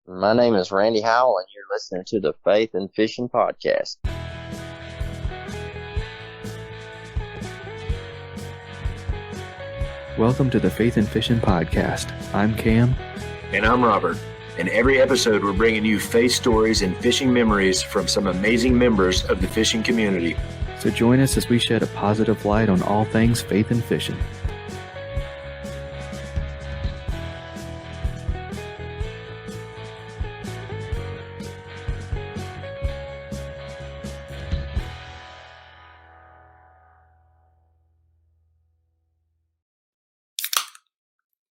My name is Randy Howell, and you're listening to the Faith and Fishing Podcast. Welcome to the Faith and Fishing Podcast. I'm Cam. And I'm Robert. In every episode, we're bringing you faith stories and fishing memories from some amazing members of the fishing community. So join us as we shed a positive light on all things faith and fishing.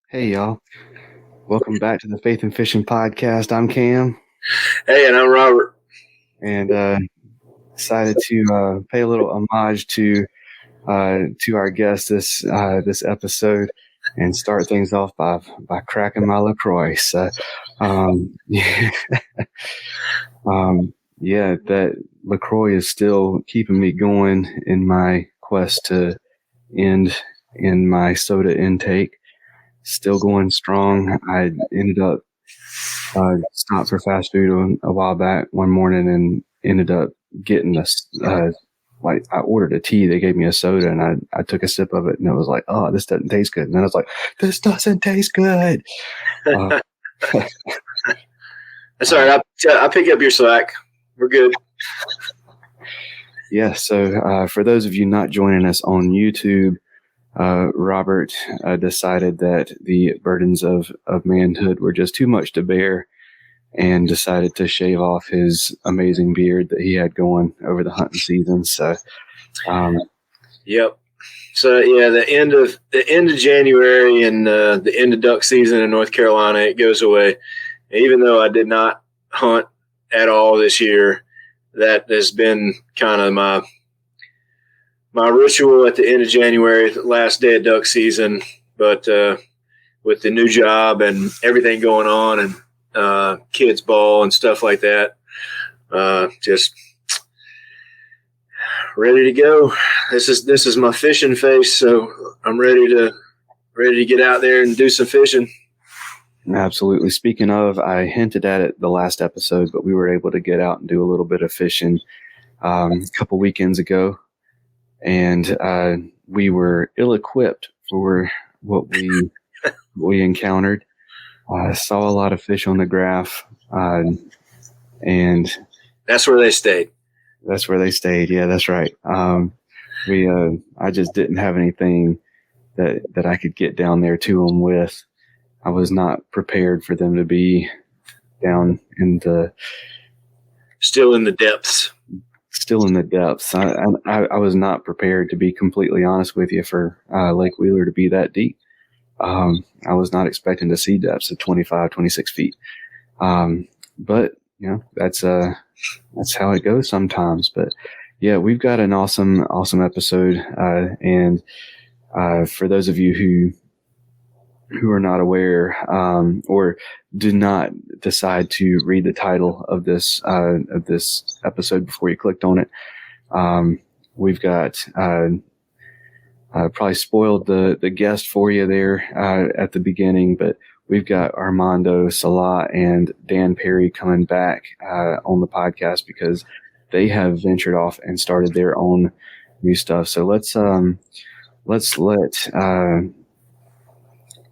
Hey, y'all. Welcome back to the Faith and Fishing Podcast. I'm Cam. Hey, and I'm Robert. And decided to pay a little homage to our guest this episode and start things off by cracking my LaCroix. So, that LaCroix is still keeping me going in my quest to end in my soda intake. Still going strong. I ended up stopped for fast food a while back one morning and ended up getting this. I ordered a tea. They gave me a soda, and I took a sip of it, and it was like, oh, this doesn't taste good. And then I was like, this doesn't taste good. That's all right. I'll pick up your slack. We're good. Yeah. So for those of you not joining us on YouTube, Robert decided that the burdens of manhood were just too much to bear and decided to shave off his amazing beard that he had going over the hunting season. So, yep. So yeah, the end of January and the end of duck season in North Carolina, it goes away. Even though I did not hunt at all this year, that has been kind of my ritual at the end of January, the last day of duck season. But with the new job and everything going on and kids ball and stuff like that, just ready to go. This is my fishing face, so I'm ready to get out there and do some fishing. Absolutely. Speaking of, I hinted at it the last episode, but we were able to get out and do a little bit of fishing a couple weekends ago. And we were ill-equipped for what we encountered. Saw a lot of fish on the graph, and that's where they stayed. That's where they stayed. Yeah, that's right. I just didn't have anything that I could get down there to them with. I was not prepared for them to be down in still in the depths. I was not prepared, to be completely honest with you, for Lake Wheeler to be that deep. I was not expecting to see depths of 25, 26 feet. But you know, that's how it goes sometimes. But yeah, we've got an awesome episode. And for those of you who are not aware, or do not decide to read the title of this episode before you clicked on it, we've got probably spoiled the guest for you there at the beginning, but we've got Armando, Sola, and Dan Perry coming back on the podcast because they have ventured off and started their own new stuff. So let's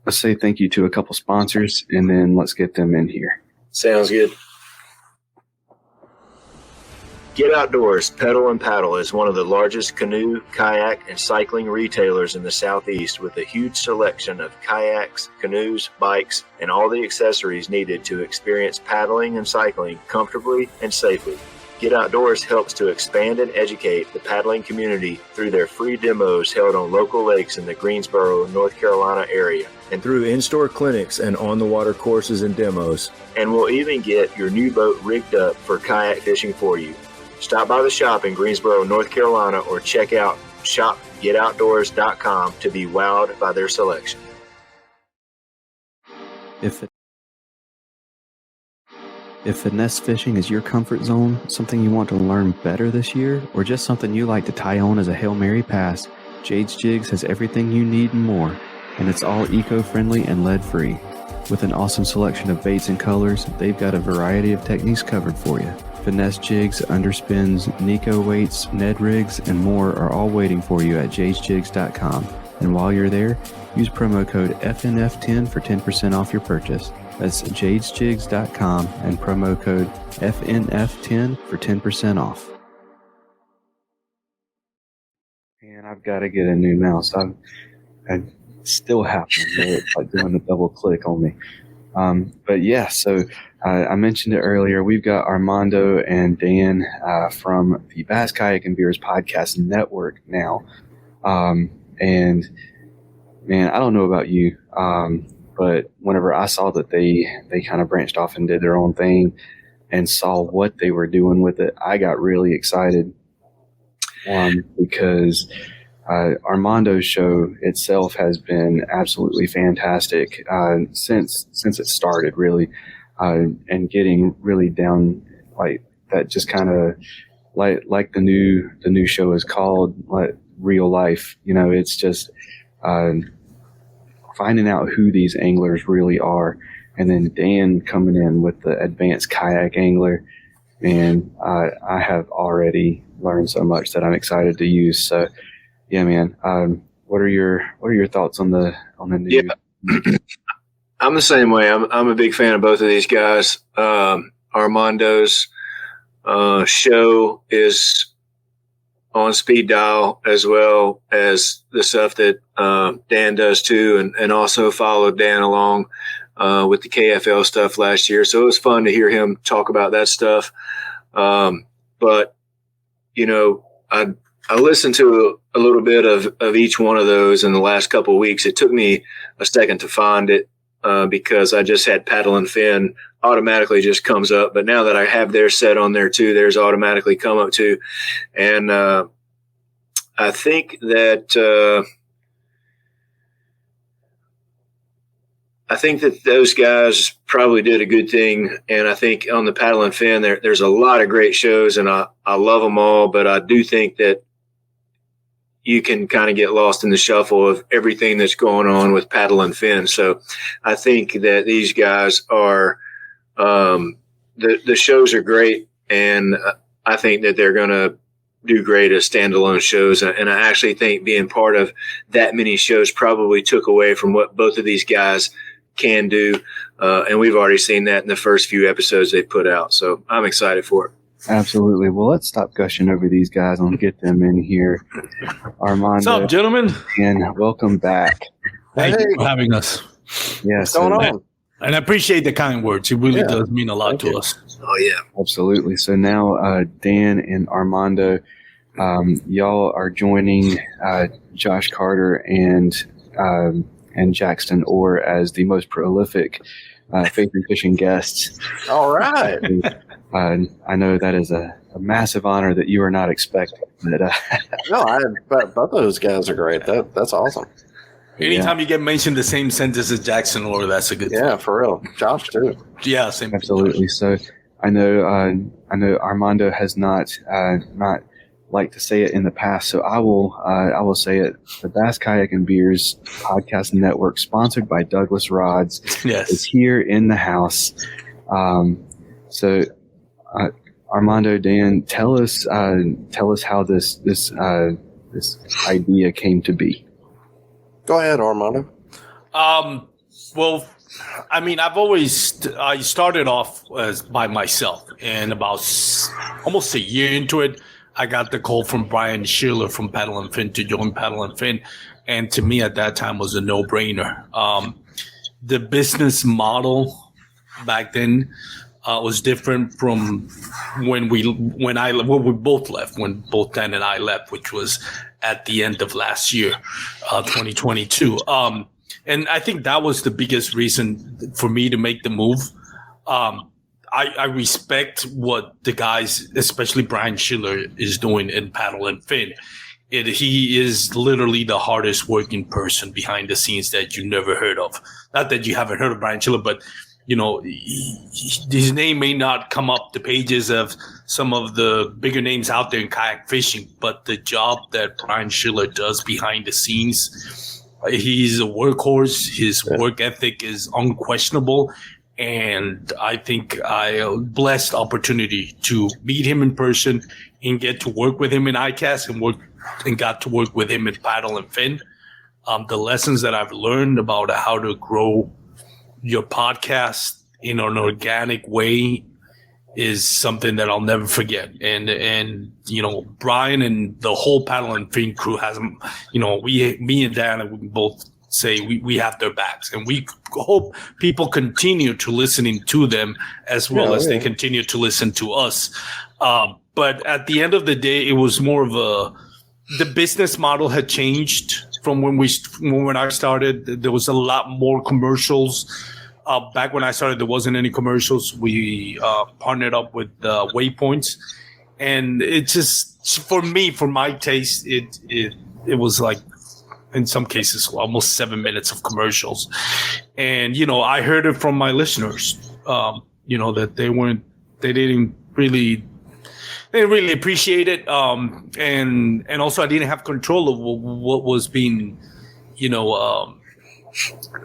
say thank you to a couple sponsors, and then let's get them in here. Sounds good. Get Outdoors Pedal and Paddle is one of the largest canoe, kayak, and cycling retailers in the Southeast, with a huge selection of kayaks, canoes, bikes, and all the accessories needed to experience paddling and cycling comfortably and safely. Get Outdoors helps to expand and educate the paddling community through their free demos held on local lakes in the Greensboro, North Carolina area, and through in-store clinics and on-the-water courses and demos. And we'll even get your new boat rigged up for kayak fishing for you. Stop by the shop in Greensboro, North Carolina, or check out shopgetoutdoors.com to be wowed by their selection. If finesse fishing is your comfort zone, something you want to learn better this year, or just something you like to tie on as a Hail Mary pass, Jade's Jigs has everything you need and more, and it's all eco-friendly and lead-free. With an awesome selection of baits and colors, they've got a variety of techniques covered for you. Finesse jigs, underspins, Nico weights, Ned rigs, and more are all waiting for you at jadesjigs.com. And while you're there, use promo code FNF10 for 10% off your purchase. That's jadesjigs.com and promo code FNF10 for 10% off. And I've got to get a new mouse. I still have one. It's like doing a double click on me. But yeah, so I mentioned it earlier. We've got Armando and Dan from the Bass Kayak and Beers Podcast Network now. And man, I don't know about you, but whenever I saw that they kind of branched off and did their own thing and saw what they were doing with it, I got really excited because Armando's show itself has been absolutely fantastic since it started, really, and getting really down like that. Just kind of like the new show is called, like, Real Life. You know, it's just finding out who these anglers really are, and then Dan coming in with the advanced kayak angler. And I have already learned so much that I'm excited to use. So. Yeah, man. What are your thoughts on the new? Yeah, I'm the same way. I'm a big fan of both of these guys. Armando's show is on speed dial, as well as the stuff that Dan does too, and also followed Dan along with the KFL stuff last year. So it was fun to hear him talk about that stuff. But you know, I listened to a little bit of each one of those in the last couple of weeks. It took me a second to find it because I just had Paddle and Fin automatically just comes up. But now that I have theirs set on there too, theirs automatically come up too. And I think that those guys probably did a good thing. And I think on the Paddle and Fin, there's a lot of great shows, and I love them all. But I do think that you can kind of get lost in the shuffle of everything that's going on with Paddle and Fin. So I think that these guys are the shows are great, and I think that they're going to do great as standalone shows. And I actually think being part of that many shows probably took away from what both of these guys can do. And we've already seen that in the first few episodes they put out. So I'm excited for it. Absolutely. Well, let's stop gushing over these guys and get them in here. Armando. What's up, gentlemen? And welcome back. Thank you for having us. Yes. What's going on? And I appreciate the kind words. It really does mean a lot to us. Oh, yeah. Absolutely. So now Dan and Armando, y'all are joining Josh Carter and Jackson Orr as the most prolific Faith and Fishing guests. All right. I know that is a massive honor that you are not expecting. But, Both of those guys are great. That's awesome. Anytime you get mentioned the same sentence as Jackson Orr, that's a good thing. Yeah, for real. Josh too. Yeah, same. Absolutely. So I know Armando has not liked to say it in the past, so I will say it. The Bass Kayak and Beers Podcast Network, sponsored by Douglas Rods, is here in the house. So Armando, Dan, tell us how this idea came to be. Go ahead, Armando. Well, I mean, I started off as by myself, and about almost a year into it, I got the call from Brian Schiller from Paddle and Fin to join Paddle and Fin, and to me at that time was a no-brainer. The business model back then was different from when we both left, when both Dan and I left, which was at the end of last year, 2022. And I think that was the biggest reason for me to make the move. I respect what the guys, especially Brian Schiller, is doing in Paddle and Fin. He is literally the hardest working person behind the scenes that you never heard of. Not that you haven't heard of Brian Schiller, but you know, his name may not come up the pages of some of the bigger names out there in kayak fishing, but the job that Brian Schiller does behind the scenes He's a workhorse. His work ethic is unquestionable. And I think I had a blessed opportunity to meet him in person and get to work with him in ICAST and got to work with him in Paddle and Fin. The lessons that I've learned about how to grow your podcast in an organic way is something that I'll never forget. And you know, Brian and the whole Paddle and Fin crew has, you know, me and Dan, we both say we have their backs, and we hope people continue to listening to them as well as they continue to listen to us. But at the end of the day, it was more of the business model had changed from when I started. There was a lot more commercials. Back when I started, there wasn't any commercials. We partnered up with Waypoints, and it just, for me, for my taste, it was like, in some cases, almost 7 minutes of commercials. And, you know, I heard it from my listeners, you know, that they didn't really appreciate it. And also I didn't have control of what was being, you know,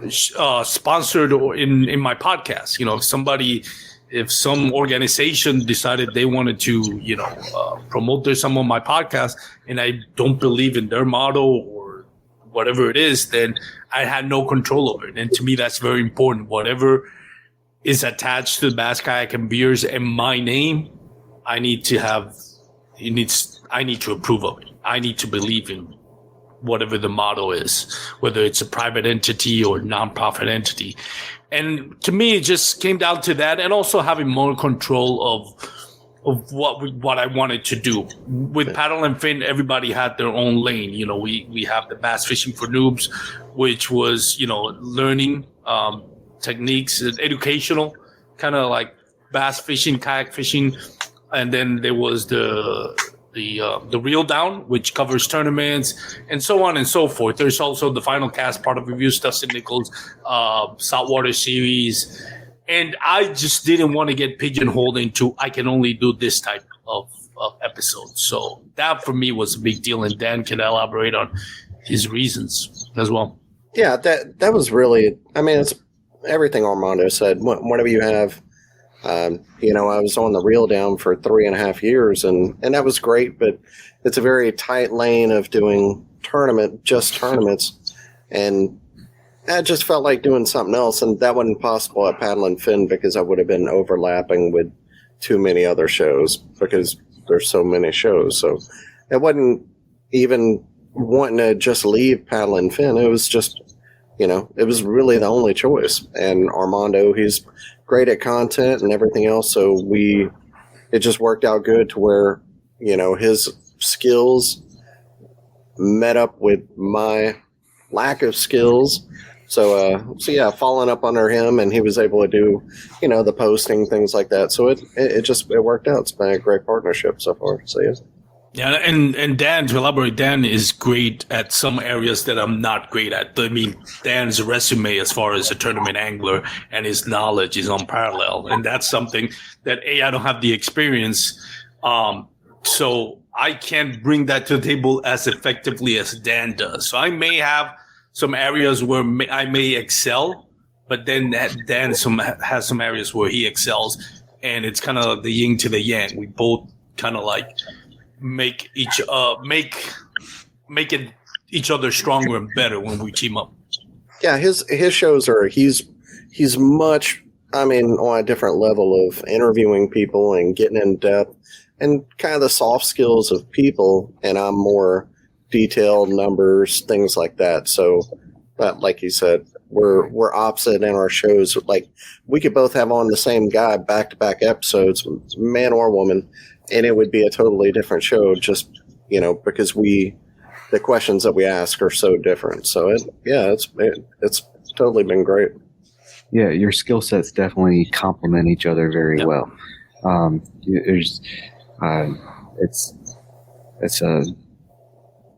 sponsored or in my podcast. You know, if some organization decided they wanted to, you know, promote some of my podcast, and I don't believe in their model or whatever it is, then I had no control over it. And to me, that's very important. Whatever is attached to the Bass Kayak and Beers and my name, I need to approve of it. I need to believe in whatever the motto is, whether it's a private entity or nonprofit entity. And to me, it just came down to that, and also having more control of what I wanted to do. With Paddle and Fin, everybody had their own lane. You know, we have the Bass Fishing for Noobs, which was, you know, learning techniques, educational, kind of like bass fishing, kayak fishing. And then there was the Reel Down, which covers tournaments and so on and so forth. There's also the Final Cast, part of Review Stuff, St. Nichols, Saltwater Series. And I just didn't want to get pigeonholed into, I can only do this type of episodes. So that for me was a big deal. And Dan can elaborate on his reasons as well. Yeah, that was really, I mean, it's everything Armando said. Whenever you have, you know, I was on the Reel Down for 3.5 years, and that was great, but it's a very tight lane of doing tournaments. And I just felt like doing something else, and that wasn't possible at Paddle and Fin because I would have been overlapping with too many other shows because there's so many shows. So it wasn't even wanting to just leave Paddle and Fin. It was just, you know, it was really the only choice. And Armando, he's great at content and everything else, so it just worked out good to where, you know, his skills met up with my lack of skills. So yeah, following up under him, and he was able to do, you know, the posting, things like that. So it worked out. It's been a great partnership so far. So yeah. Yeah, and Dan, to elaborate, Dan is great at some areas that I'm not great at. I mean, Dan's resume as far as a tournament angler and his knowledge is unparalleled. And that's something that, I don't have the experience. So I can't bring that to the table as effectively as Dan does. So I may have some areas where I may excel, but then Dan has some areas where he excels. And it's kind of the yin to the yang. We both kind of like make each other stronger and better when we team up. Yeah, his shows are he's much, I mean, on a different level of interviewing people and getting in depth and kind of the soft skills of people, and I'm more detailed numbers, things like that. So, but like you said, we're opposite in our shows. Like, we could both have on the same guy back-to-back episodes, man or woman, and it would be a totally different show, just, you know, because the questions that we ask are so different. So it's totally been great. Yeah, your skill sets definitely complement each other very well.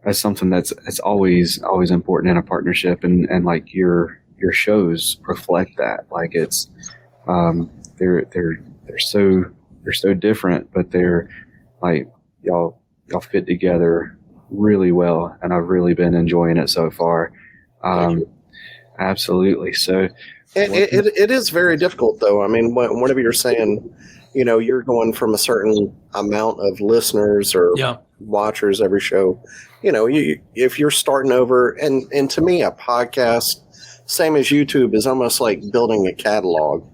That's something that's always important in a partnership, and like your shows reflect that. Like, it's they're so different, but they're like y'all fit together really well, and I've really been enjoying it so far. Absolutely. So it is very difficult, though. I mean, whenever you're saying, you're going from a certain amount of listeners or watchers every show, if you're starting over, and to me, a podcast, same as YouTube, is almost like building a catalog.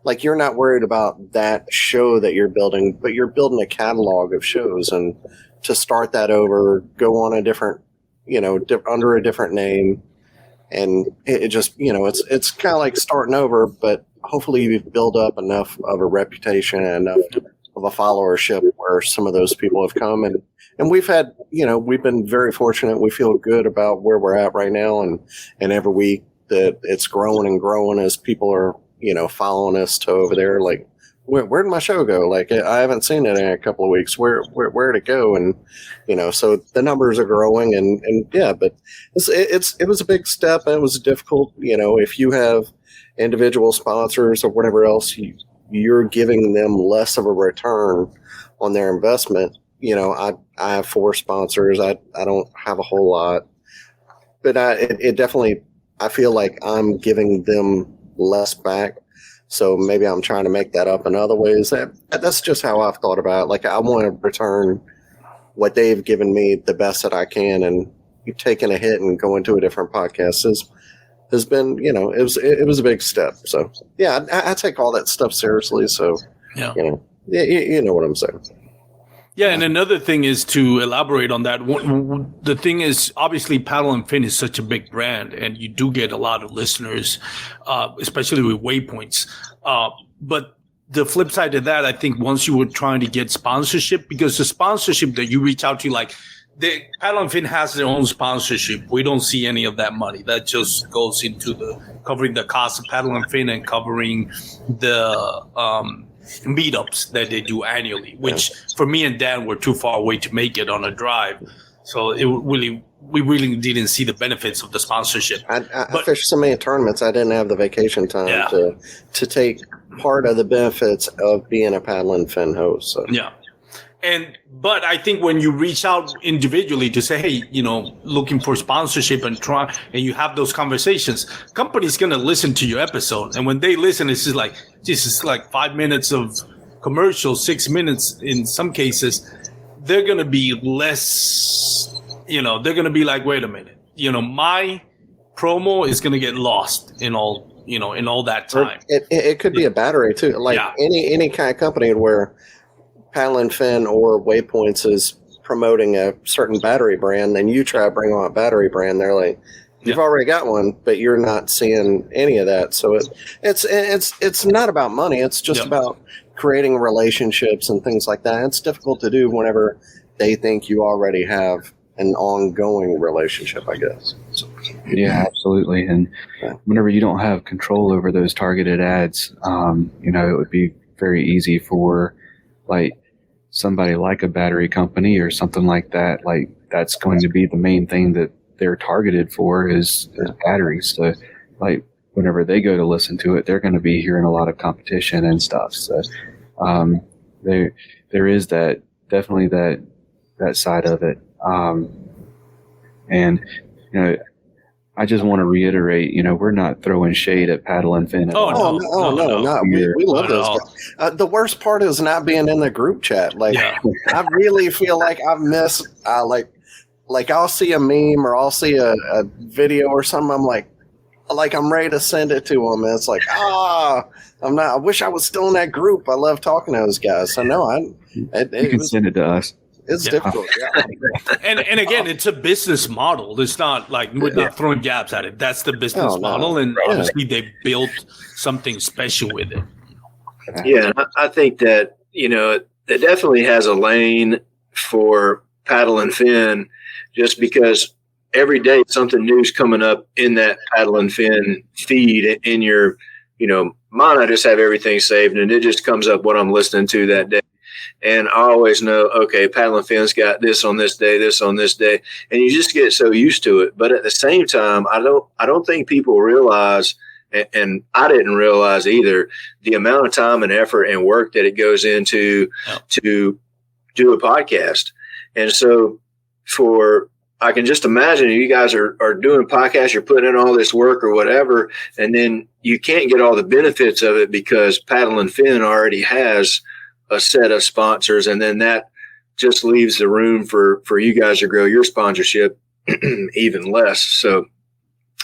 Like, you're not worried about that show that you're building, but you're building a catalog of shows, and to start that over, go on a different, under a different name. And it just, it's kind of like starting over, but hopefully you've built up enough of a reputation and enough of a followership where some of those people have come. And we've had, we've been very fortunate. We feel good about where we're at right now. And every week that it's growing and growing as people are, following us to over there. Like, where'd my show go? Like, I haven't seen it in a couple of weeks. Where'd it go? And, so the numbers are growing and yeah, but it was a big step and it was difficult. If you have individual sponsors or whatever else, you're giving them less of a return on their investment. I have 4 sponsors. I don't have a whole lot, but it definitely, I feel like I'm giving them less back. So maybe I'm trying to make that up in other ways. That's just how I've thought about it. Like, I want to return what they've given me the best that I can, and taking a hit and going to a different podcast has been, it was a big step. So yeah, I take all that stuff seriously. So you know what I'm saying. Yeah, and another thing is to elaborate on that. The thing is, obviously, Paddle and Fin is such a big brand, and you do get a lot of listeners, especially with waypoints. But the flip side of that, I think, once you were trying to get sponsorship, because the sponsorship that you reach out to, like, the Paddle and Fin has their own sponsorship. We don't see any of that money. That just goes into covering the cost of Paddle and Fin and covering the meetups that they do annually, which for me and Dan were too far away to make it on a drive. So we really didn't see the benefits of the sponsorship. I fished so many tournaments, I didn't have the vacation time to take part of the benefits of being a Paddle and Fin host. So. Yeah. But I think when you reach out individually to say, hey, looking for sponsorship and you have those conversations, company's going to listen to your episode. And when they listen, it's just like 5 minutes of commercial, 6 minutes in some cases. They're going to be less, they're going to be like, wait a minute, my promo is going to get lost in all that time. It could be a battery too. Like any kind of company where Paddle and Fin or Waypoints is promoting a certain battery brand, then you try to bring on a battery brand, they're like, you've already got one, but you're not seeing any of that. So it's not about money. It's just about creating relationships and things like that. It's difficult to do whenever they think you already have an ongoing relationship, I guess. So. Yeah, absolutely. And whenever you don't have control over those targeted ads, it would be very easy for somebody like a battery company or something like that. Like, that's going to be the main thing that they're targeted for is batteries. So whenever they go to listen to it, they're going to be hearing a lot of competition and stuff. So there is definitely that side of it. And I just want to reiterate, we're not throwing shade at Paddle and Fin. No. We love those guys. The worst part is not being in the group chat. I really feel like I've missed, I'll see a meme or I'll see a video or something. I'm like I'm ready to send it to them. And it's like, I'm not, I wish I was still in that group. I love talking to those guys. So no, you can send it to us. It's difficult. And again, it's a business model. It's not like we're not throwing jabs at it. That's the business model. And obviously they built something special with it. Yeah, I think that, it definitely has a lane for Paddle and Fin, just because every day something new's coming up in that Paddle and Fin feed in your, mine. I just have everything saved and it just comes up what I'm listening to that day. And I always know, okay, Paddle and Fin's got this on this day, and you just get so used to it. But at the same time, I don't think people realize, and I didn't realize either, the amount of time and effort and work that it goes into to do a podcast. And so for I can just imagine you guys are doing podcasts, you're putting in all this work or whatever, and then you can't get all the benefits of it because Paddle and Fin already has a set of sponsors, and then that just leaves the room for you guys to grow your sponsorship even less. So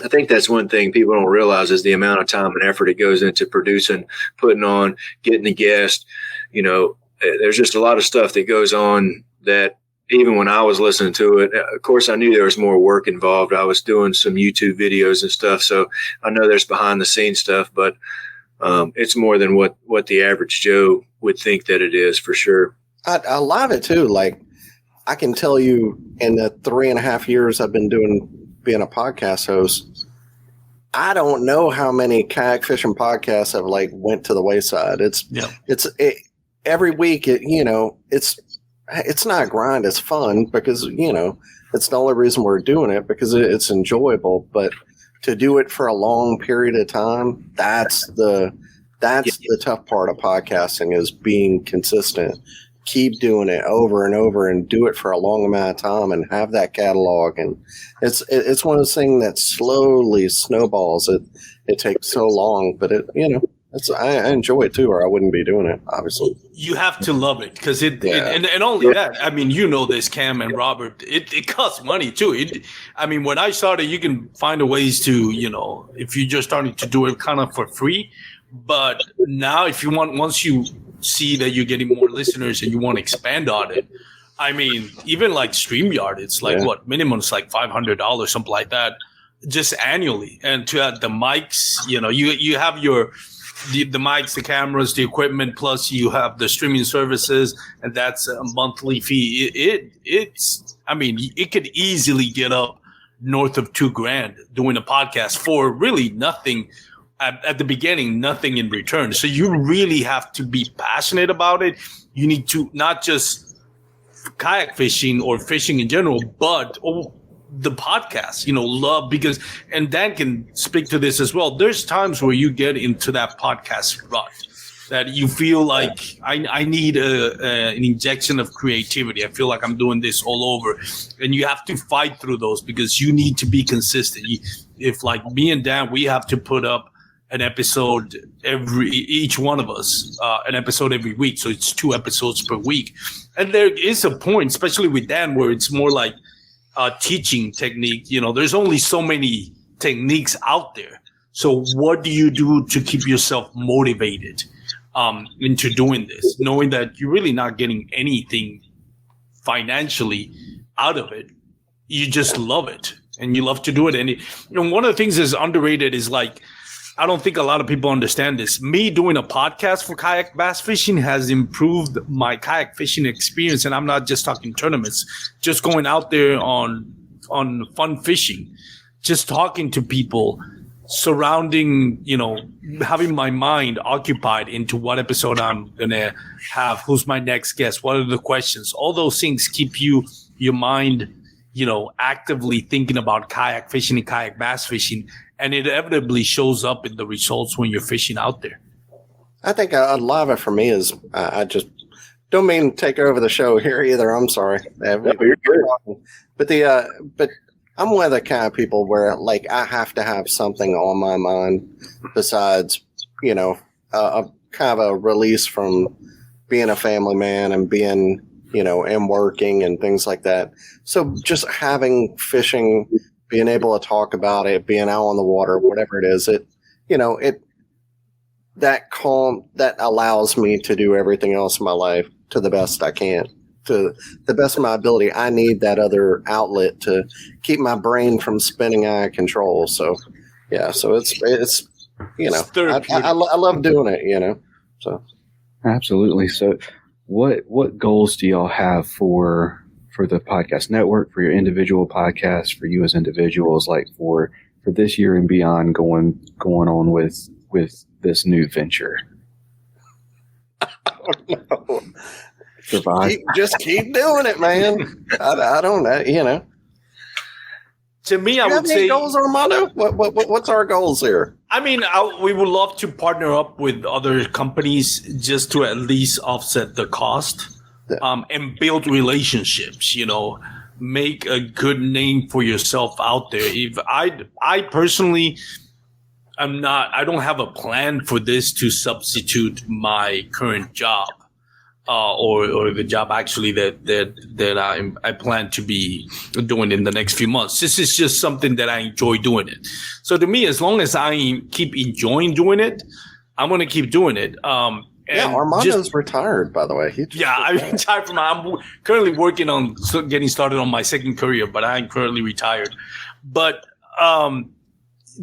I think that's one thing people don't realize is the amount of time and effort it goes into producing, putting on, getting the guest. You know, there's just a lot of stuff that goes on that even when I was listening to it, of course, I knew there was more work involved. I was doing some YouTube videos and stuff, so I know there's behind the scenes stuff, but it's more than what the average Joe would think that it is, for sure. I love it too. Like, I can tell you, in the 3.5 years I've been being a podcast host, I don't know how many kayak fishing podcasts have like went to the wayside. Every week, it's not a grind. It's fun because, it's the only reason we're doing it, because it's enjoyable. But to do it for a long period of time, that's the tough part of podcasting, is being consistent. Keep doing it over and over and do it for a long amount of time and have that catalog. And it's one of those things that slowly snowballs. It takes so long, but I enjoy it too, or I wouldn't be doing it, obviously. You have to love it, because and only that. I mean, this, Cam and Robert, it costs money too. When I started, you can find a ways to, if you're just starting to do it kind of for free. But now if you want, once you see that you're getting more listeners and you want to expand on it, even like StreamYard, it's like minimum it's like $500, something like that, just annually. And to add the mics, you have the mics, the cameras, the equipment, plus you have the streaming services, and that's a monthly fee. It could easily get up north of $2,000 doing a podcast for really nothing. At the beginning, nothing in return. So you really have to be passionate about it. You need to not just kayak fishing or fishing in general, but the podcast, love, because, and Dan can speak to this as well. There's times where you get into that podcast rut that you feel like I need an injection of creativity. I feel like I'm doing this all over, and you have to fight through those because you need to be consistent. If like me and Dan, we have to put up an episode each one of us, an episode every week. So it's 2 episodes per week. And there is a point, especially with Dan, where it's more like teaching technique. There's only so many techniques out there. So what do you do to keep yourself motivated into doing this, knowing that you're really not getting anything financially out of it? You just love it and you love to do it. And one of the things that's underrated is like, I don't think a lot of people understand this. Me doing a podcast for kayak bass fishing has improved my kayak fishing experience. And I'm not just talking tournaments, just going out there on fun fishing, just talking to people, surrounding, having my mind occupied into what episode I'm going to have, who's my next guest, what are the questions. All those things keep your mind, actively thinking about kayak fishing and kayak bass fishing. And it inevitably shows up in the results when you're fishing out there. I think a lot of it for me is I just don't mean to take over the show here either. I'm sorry. No, you're good. But I'm one of the kind of people where like I have to have something on my mind besides, a kind of a release from being a family man and being, and working and things like that. So just having fishing, being able to talk about it, being out on the water, whatever it is, that allows me to do everything else in my life to the best I can, to the best of my ability. I need that other outlet to keep my brain from spinning out of control. So, so it's I love doing it, so. Absolutely. So what goals do y'all have for the podcast network, for your individual podcasts, for you as individuals, like for this year and beyond, going on with this new venture? Just keep doing it, man. I don't know, To me, I would say goals, Armando. What's our goals here? We would love to partner up with other companies just to at least offset the cost. And build relationships, make a good name for yourself out there. If I personally I don't have a plan for this to substitute my current job, or the job actually that I plan to be doing in the next few months. This is just something that I enjoy doing it. So to me, as long as I keep enjoying doing it, I'm going to keep doing it. Armando's retired, by the way. I'm retired I'm currently working on getting started on my second career, but I'm currently retired. But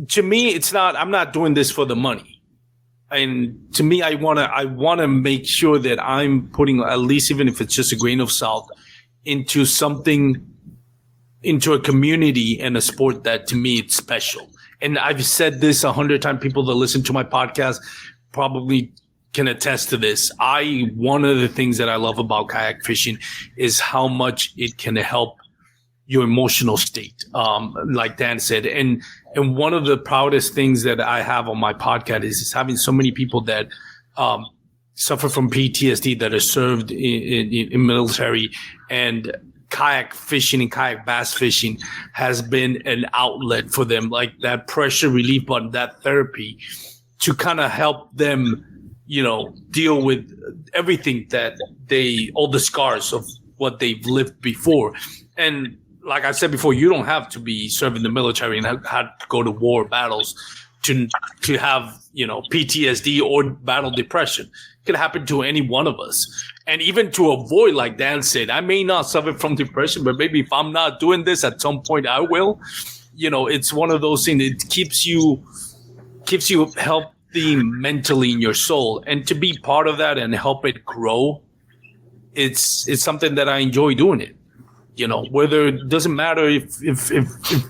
to me, I'm not doing this for the money. And to me, I want to make sure that I'm putting, at least even if it's just a grain of salt, into a community and a sport that to me it's special. And I've said this 100 times. People that listen to my podcast probably can attest to this. One of the things that I love about kayak fishing is how much it can help your emotional state, like Dan said. And one of the proudest things that I have on my podcast is having so many people that suffer from PTSD that are served in military, and kayak fishing and kayak bass fishing has been an outlet for them, like that pressure relief button, that therapy, to kind of help them, deal with everything all the scars of what they've lived before. And like I said before, you don't have to be serving the military and have to go to war battles to have, PTSD or battle depression. It could happen to any one of us. And even to avoid, like Dan said, I may not suffer from depression, but maybe if I'm not doing this at some point, I will. It's one of those things. It keeps you healthy mentally in your soul, and to be part of that and help it grow, it's something that I enjoy doing it. Whether it doesn't matter if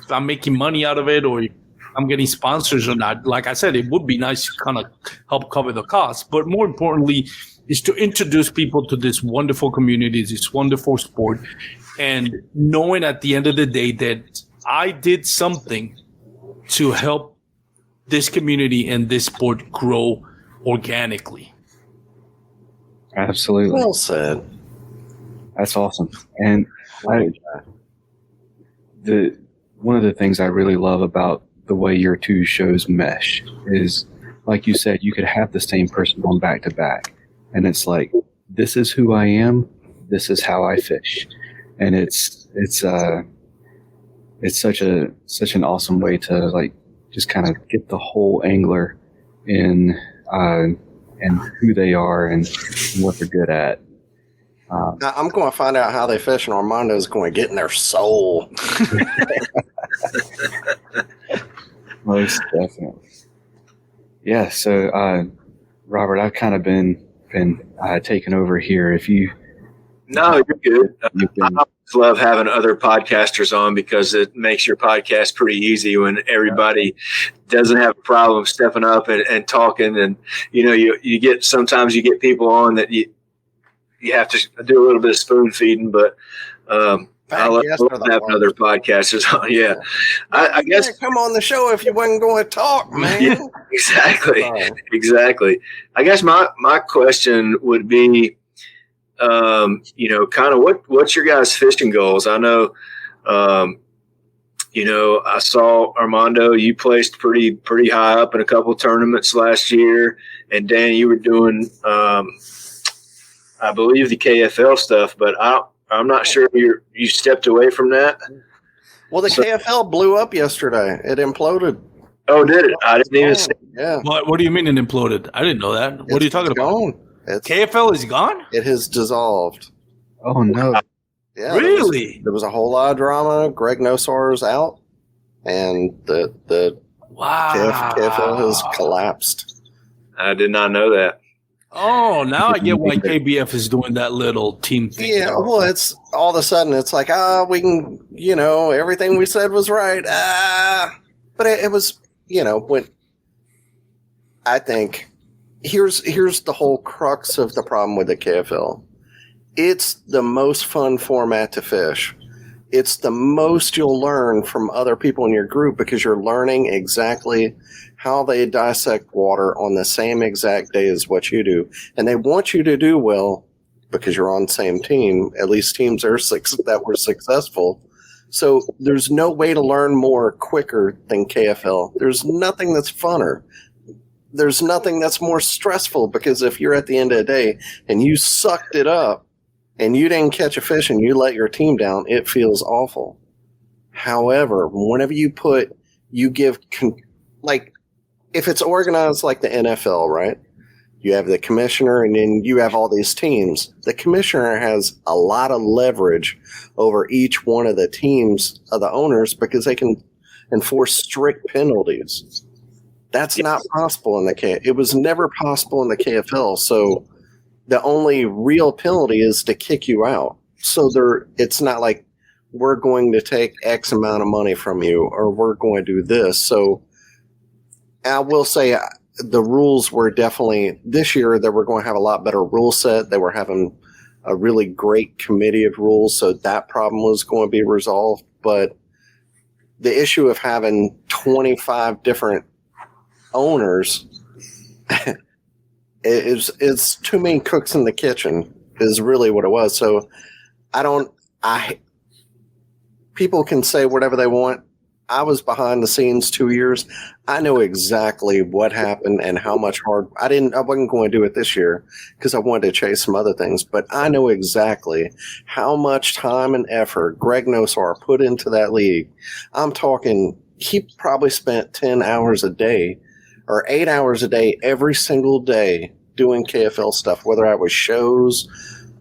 I'm making money out of it or if I'm getting sponsors or not. Like I said, it would be nice to kind of help cover the costs, but more importantly is to introduce people to this wonderful community, this wonderful sport, and knowing at the end of the day that I did something to help this community and this sport grow organically. Absolutely. Well said. That's awesome. And one of the things I really love about the way your two shows mesh is, like you said, you could have the same person on back to back, and it's like, this is who I am, this is how I fish, and it's such an awesome way to like just kind of get the whole angler in and who they are and what they're good at. I'm going to find out how they fish, and Armando's going to get in their soul. Most definitely. Yeah. So, Robert, I've kind of been taking over here. If you. No, you're good. I love having other podcasters on because it makes your podcast pretty easy when everybody doesn't have a problem stepping up and talking. And, sometimes you get people on that you have to do a little bit of spoon feeding, but I love having other podcasters on. Yeah. I guess come on the show if you wasn't going to talk, man. Yeah, exactly. Exactly. I guess my question would be, kind of what's your guys' fishing goals? I know, I saw Armando, you placed pretty high up in a couple of tournaments last year, and Dan, you were doing, I believe the KFL stuff, but I'm not sure you stepped away from that. Well, the KFL blew up yesterday. It imploded. Oh, did it? I didn't even see. Yeah. What do you mean it imploded? I didn't know that. What are you talking about? KFL is gone? It has dissolved. Oh, no. Yeah. Really? There was a whole lot of drama. Greg Nosar's out, and the KFL has collapsed. I did not know that. Oh, now I get why KBF is doing that little team thing. Yeah, well, it's all of a sudden it's like, we can, everything we said was right. But it was, when I think here's the whole crux of the problem with the KFL. It's the most fun format to fish. It's the most you'll learn from other people in your group because you're learning exactly how they dissect water on the same exact day as what you do. And they want you to do well because you're on the same team, at least teams that were successful. So there's no way to learn more quicker than KFL. There's nothing that's funner. There's nothing that's more stressful, because if you're at the end of the day and you sucked it up and you didn't catch a fish and you let your team down, it feels awful. However, whenever like if it's organized like the NFL, right? You have the commissioner and then you have all these teams. The commissioner has a lot of leverage over each one of the teams of the owners because they can enforce strict penalties. That's not possible in the it was never possible in the KFL. So the only real penalty is to kick you out. So it's not like we're going to take X amount of money from you or we're going to do this. So I will say the rules were definitely this year they were going to have a lot better rule set. They were having a really great committee of rules. So that problem was going to be resolved. But the issue of having 25 different owners it's too many cooks in the kitchen is really what it was. So people can say whatever they want. I was behind the scenes 2 years. I know exactly what happened and how much hard I wasn't going to do it this year because I wanted to chase some other things, but I know exactly how much time and effort Greg Nosar put into that league. I'm talking, he probably spent 10 hours a day or 8 hours a day every single day doing KFL stuff, whether that was shows,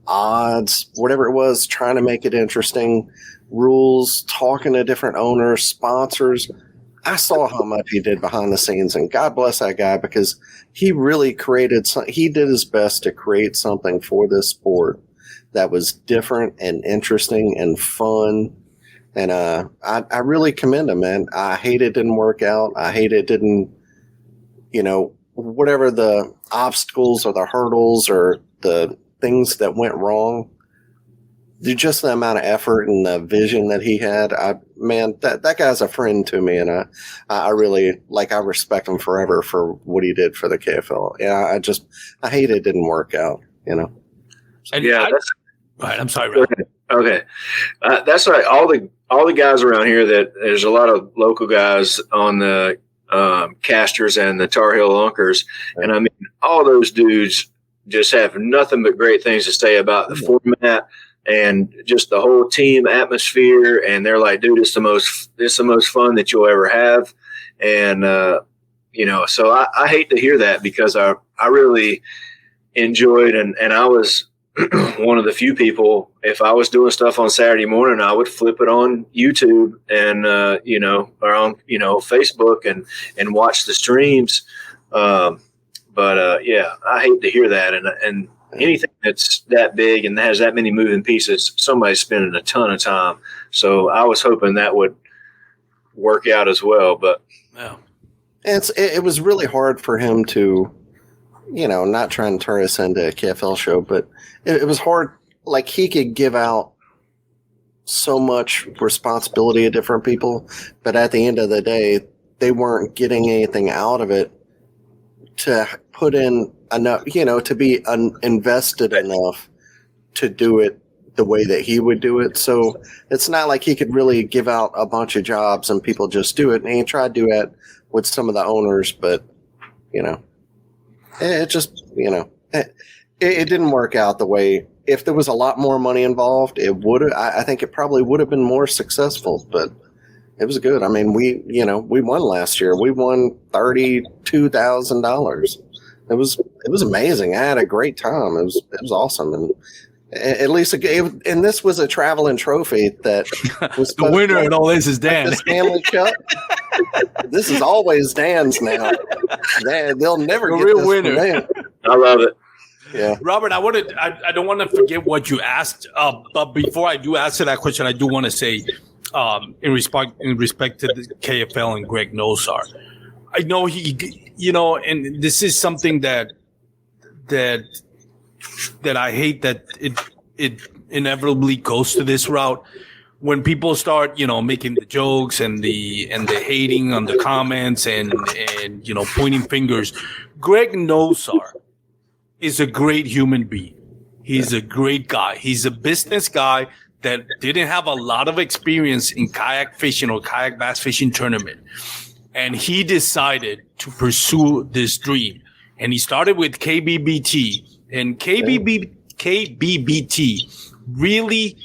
odds, whatever it was, trying to make it interesting, rules, talking to different owners, sponsors. I saw how much he did behind the scenes, and God bless that guy because he really he did his best to create something for this sport that was different and interesting and fun. And I really commend him, man. I hate it didn't work out. I hate it didn't, whatever the obstacles or the hurdles or the things that went wrong, just the amount of effort and the vision that he had. That guy's a friend to me, and I really I respect him forever for what he did for the KFL. Yeah, I hate it didn't work out. And right. I'm sorry, Rob. Okay, that's right. All the guys around here that there's a lot of local guys on the casters and the Tar Heel Lunkers, and I mean all those dudes just have nothing but great things to say about the format and just the whole team atmosphere. And they're like, dude, it's the most fun that you'll ever have. And, so I hate to hear that because I really enjoyed, and I was one of the few people, if I was doing stuff on Saturday morning, I would flip it on YouTube and, or on, Facebook and watch the streams. But I hate to hear that. And anything that's that big and has that many moving pieces, somebody's spending a ton of time. So I was hoping that would work out as well. But it was really hard for him to, not trying to turn us into a KFL show, but it was hard. Like he could give out so much responsibility to different people, but at the end of the day, they weren't getting anything out of it to put in enough, to be invested enough to do it the way that he would do it. So it's not like he could really give out a bunch of jobs and people just do it. And he tried to do that with some of the owners, but, it just, it didn't work out the way. If there was a lot more money involved, it would have, I think it probably would have been more successful, but it was good. I mean, we won last year. We won $32,000. It was amazing. I had a great time. It was awesome, and at least and this was a traveling trophy that was the winner in all this is Dan. The Stanley Cup. This is always Dan's now. They'll never get real this winner. From Dan. I love it. Yeah, Robert, I don't want to forget what you asked, but before I do answer that question, I do want to say, in respect to the KFL and Greg Nosar, I know he, and this is something that I hate that it inevitably goes to this route. When people start, making the jokes and the hating on the comments and pointing fingers, Greg Nosar is a great human being. He's a great guy. He's a business guy that didn't have a lot of experience in kayak fishing or kayak bass fishing tournament. And he decided to pursue this dream. And he started with KBBT. And KBBT really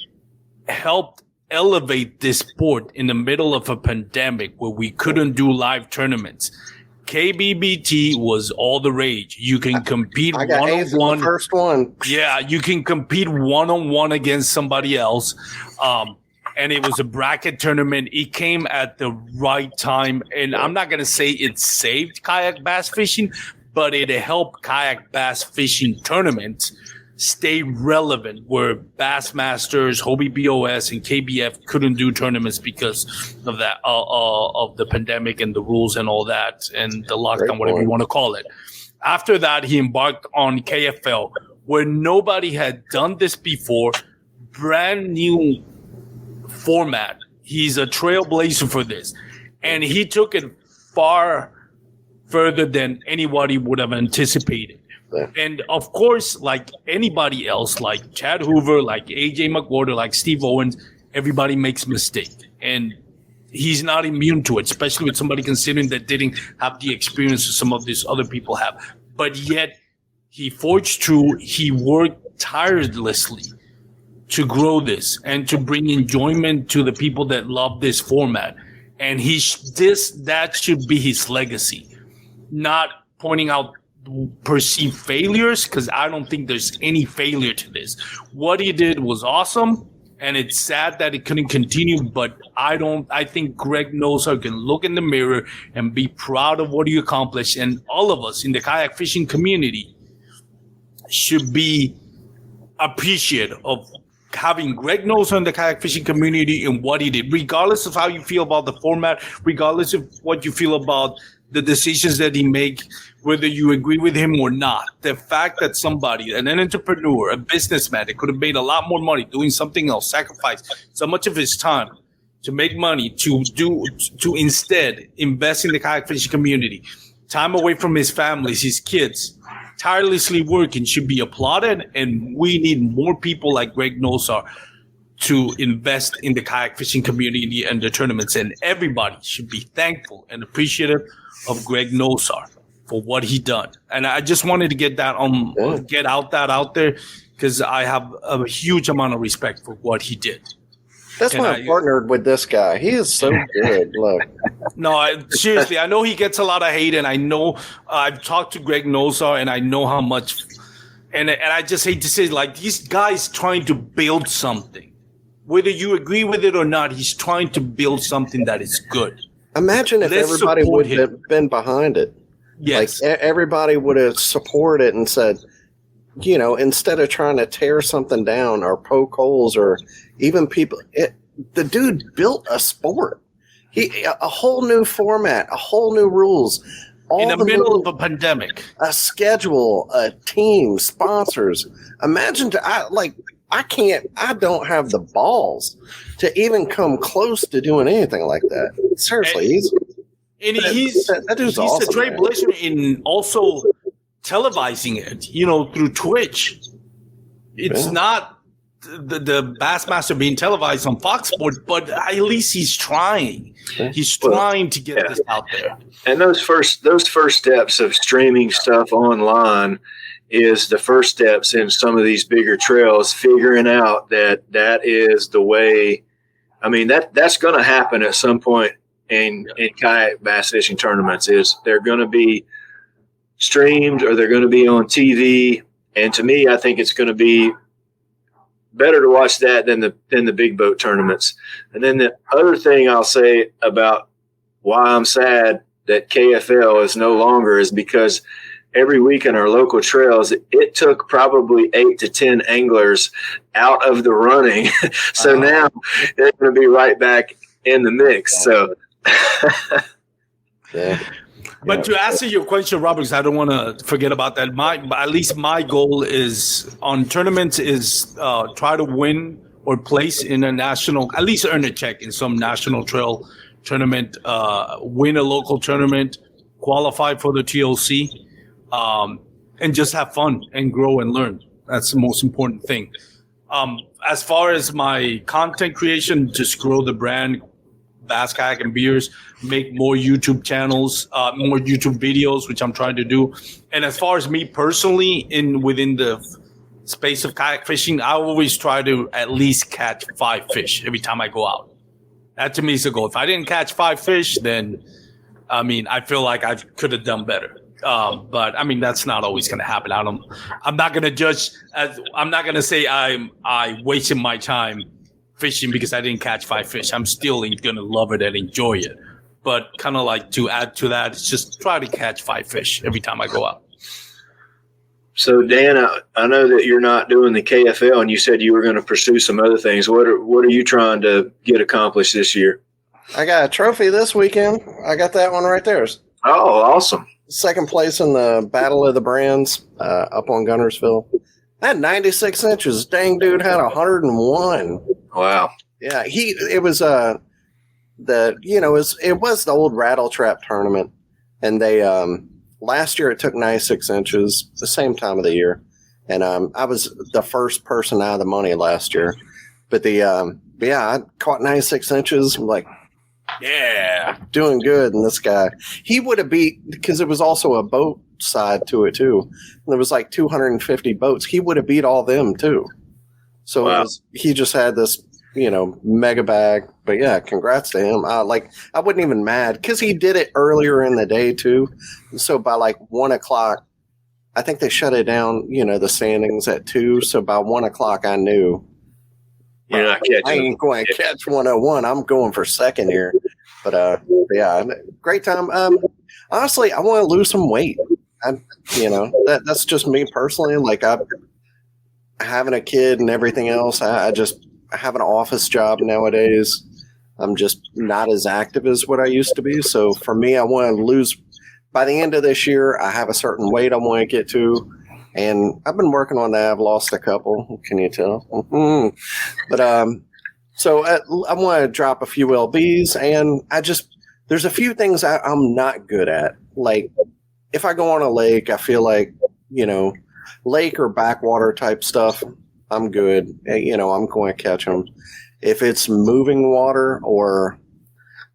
helped elevate this sport in the middle of a pandemic where we couldn't do live tournaments. KBBT was all the rage. You can compete I got A's in the one-on-one. first one. Yeah, you can compete one-on-one against somebody else. And it was a bracket tournament. It came at the right time. And I'm not going to say it saved kayak bass fishing, but it helped kayak bass fishing tournaments stay relevant, where Bassmasters, Hobie BOS, and KBF couldn't do tournaments because of that, of the pandemic and the rules and all that, and the lockdown, whatever you want to call it. After that, he embarked on KFL, where nobody had done this before, brand new format. He's a trailblazer for this, and he took it far further than anybody would have anticipated. And of course, like anybody else, like Chad Hoover, like AJ McWhorter, like Steve Owens, everybody makes mistakes. And he's not immune to it, especially with somebody considering that didn't have the experience that some of these other people have. But yet, he forged through, he worked tirelessly to grow this and to bring enjoyment to the people that love this format. And that should be his legacy, not pointing out perceived failures, because I don't think there's any failure to this. What he did was awesome, and it's sad that it couldn't continue, but I think Greg Nosar can look in the mirror and be proud of what he accomplished, and all of us in the kayak fishing community should be appreciative of having Greg Nosar in the kayak fishing community and what he did, regardless of how you feel about the format, regardless of what you feel about the decisions that he make, whether you agree with him or not. The fact that somebody, an entrepreneur, a businessman that could have made a lot more money doing something else, sacrificed so much of his time to make money, to instead invest in the kayak fishing community, time away from his families, his kids, tirelessly working, should be applauded. And we need more people like Greg Nosar to invest in the kayak fishing community and the tournaments. And everybody should be thankful and appreciative of Greg Nosar for what he done. And I just wanted to get that out there, because I have a huge amount of respect for what he did. That's why I partnered with this guy. He is so good. Look. No, seriously, I know he gets a lot of hate, and I know I've talked to Greg Nosar, and I know how much. And I just hate to say, like, these guys trying to build something. Whether you agree with it or not, he's trying to build something that is good. Imagine if everybody would have been behind it. Yes. Like everybody would have supported it and said, you know, instead of trying to tear something down or poke holes, or even people, the dude built a sport. A whole new format, a whole new rules. In the middle of a pandemic. A schedule, a team, sponsors. Imagine, I don't have the balls to even come close to doing anything like that. Seriously, he's awesome, a trailblazer in also televising it, through Twitch. It's not the Bassmaster being televised on Fox Sports, but at least he's trying. He's trying to get this out there. And those first steps of streaming stuff online is the first steps in some of these bigger trails, figuring out that is the way. I mean, that's going to happen at some point in kayak bass fishing tournaments. Is they're going to be streamed or they're going to be on TV. And to me, I think it's going to be better to watch that than the big boat tournaments. And then the other thing I'll say about why I'm sad that KFL is no longer is because every week in our local trails, it took probably 8 to 10 anglers out of the running. So now they're going to be right back in the mix. So, yeah. But to answer your question, Robert, because I don't want to forget about that. At least my goal is on tournaments is try to win or place in a national, at least earn a check in some national trail tournament, win a local tournament, qualify for the TOC, and just have fun and grow and learn. That's the most important thing. As far as my content creation, just grow the brand, Bass Kayak and Beers, make more YouTube channels, more YouTube videos, which I'm trying to do. And as far as me personally, within the space of kayak fishing, I always try to at least catch 5 fish every time I go out. That to me is the goal. If I didn't catch 5 fish, then I feel like I could have done better. But that's not always going to happen. I'm not going to judge. I'm not going to say I wasted my time fishing because I didn't catch 5 fish. I'm still going to love it and enjoy it. But kind of like to add to that, it's just try to catch 5 fish every time I go out. So Dan, I know that you're not doing the KFL, and you said you were going to pursue some other things. What are you trying to get accomplished this year? I got a trophy this weekend. I got that one right there. Oh, awesome. Second place in the Battle of the Brands up on Guntersville. I had 96 inches. Dang dude had 101. Wow. Yeah, it was the old Rattle Trap tournament, and they last year it took 96 inches, the same time of the year, and I was the first person out of the money last year, but I caught 96 inches. I'm like, yeah, doing good. And this guy, he would have beat, because it was also a boat side to it too. And there was like 250 boats. He would have beat all them too. So wow. He just had this, mega bag. But yeah, congrats to him. I wasn't even mad because he did it earlier in the day too. So by like 1 o'clock, I think they shut it down, the standings at 2. So by 1 o'clock, I knew. You're not catching. I ain't going to catch 101. I'm going for second here. But yeah, great time. Honestly, I want to lose some weight. That's just me personally. Like I'm having a kid and everything else. I just have an office job nowadays. I'm just not as active as what I used to be. So for me, I want to lose. By the end of this year, I have a certain weight I want to get to. And I've been working on that. I've lost a couple. Can you tell? Mm-hmm. But so I want to drop a few lbs, and there's a few things I'm not good at. Like if I go on a lake, I feel like lake or backwater type stuff, I'm good. I'm going to catch them. If it's moving water or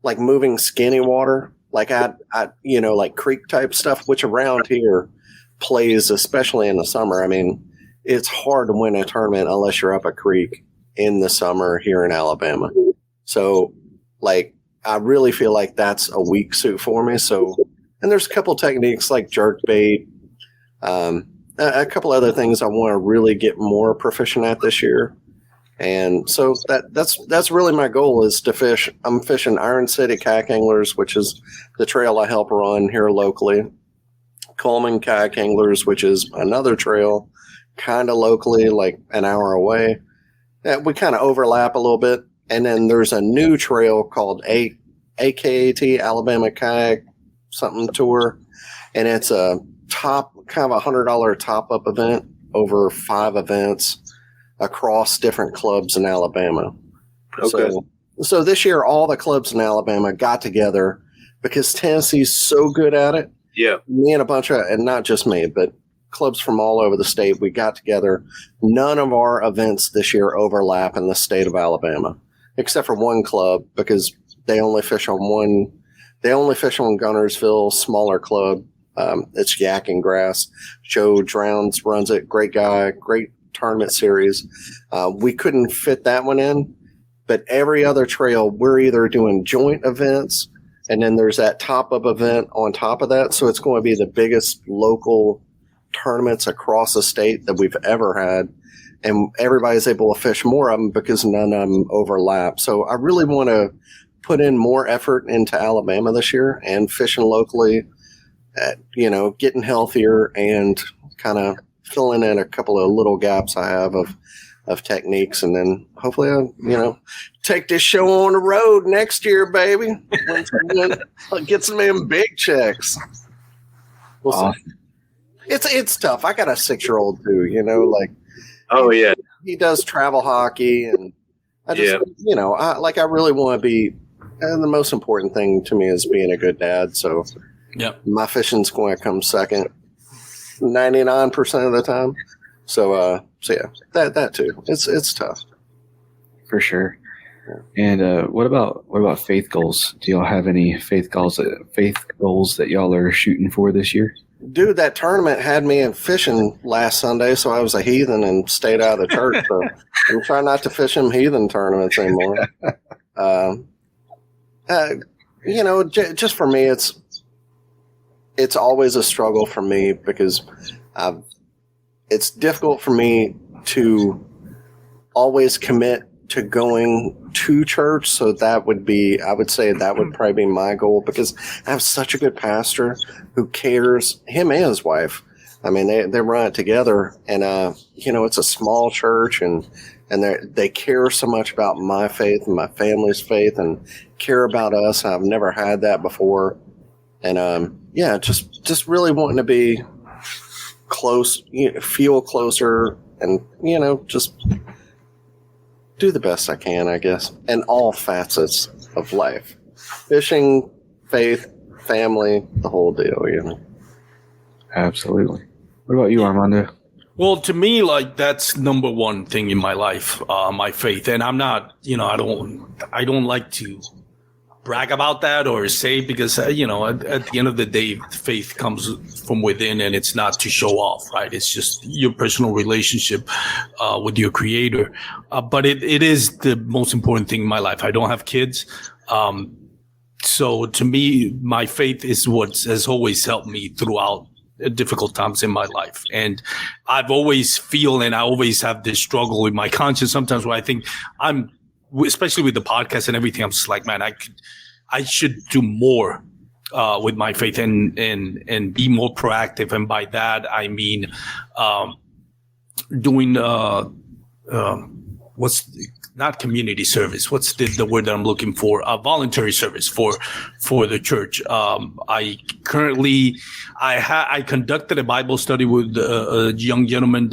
like moving skinny water, like I like creek type stuff, which around here plays, especially in the summer. It's hard to win a tournament unless you're up a creek in the summer here in Alabama. So like, I really feel like that's a weak suit for me. So, and there's a couple techniques like jerk bait, a couple other things I want to really get more proficient at this year. And so that's really my goal is to fish. I'm fishing Iron City Kayak Anglers, which is the trail I help run here locally. Coleman Kayak Anglers, which is another trail kind of locally, like an hour away. We kind of overlap a little bit. And then there's a new trail called AKAT, Alabama Kayak something tour. And it's a kind of $100 top-up event over 5 events across different clubs in Alabama. Okay. So this year, all the clubs in Alabama got together because Tennessee's so good at it. Yeah. Me and a bunch of, and not just me, but clubs from all over the state, we got together. None of our events this year overlap in the state of Alabama, except for one club because they only fish on Guntersville, smaller club. It's Yak and Grass. Joe Drowns runs it. Great guy, great tournament series. We couldn't fit that one in, but every other trail, we're either doing joint events, and then there's that top-up event on top of that. So it's going to be the biggest local tournaments across the state that we've ever had. And everybody's able to fish more of them because none of them overlap. So I really want to put in more effort into Alabama this year and fishing locally, getting healthier and kind of filling in a couple of little gaps I have of techniques, and then hopefully I'll, take this show on the road next year, baby. Get some in big checks. We'll see. It's tough. I got a 6-year-old too, oh yeah, he does travel hockey, and I just I really want to be. And the most important thing to me is being a good dad. So, my fishing's going to come second, 99% of the time. So yeah, that too. It's tough. For sure. And what about faith goals? Do y'all have any faith goals that y'all are shooting for this year? Dude, that tournament had me in fishing last Sunday, so I was a heathen and stayed out of the church. So I'm trying not to fish in heathen tournaments anymore. Just for me, it's always a struggle for me because it's difficult for me to always commit to going to church. So I would say that would probably be my goal, because I have such a good pastor who cares, him and his wife. I mean, they run it together, and it's a small church, and they care so much about my faith and my family's faith, and care about us. I've never had that before, and just really wanting to be close, feel closer, and just do the best I can, I guess, in all facets of life. Fishing, faith, family, the whole deal, Absolutely. What about you, Armando? Well, to me, like, that's number one thing in my life, my faith. And I'm not, I don't like to brag about that or say, because, at the end of the day, faith comes from within, and it's not to show off, right? It's just your personal relationship with your creator. But it is the most important thing in my life. I don't have kids. So to me, my faith is what has always helped me throughout difficult times in my life. And I've always and I always have this struggle with my conscience sometimes, where I think especially with the podcast and everything, I'm just like, man, I should do more with my faith and be more proactive. And by that, I mean doing what's not community service. What's the word that I'm looking for? Voluntary service for the church. I conducted a Bible study with a young gentleman,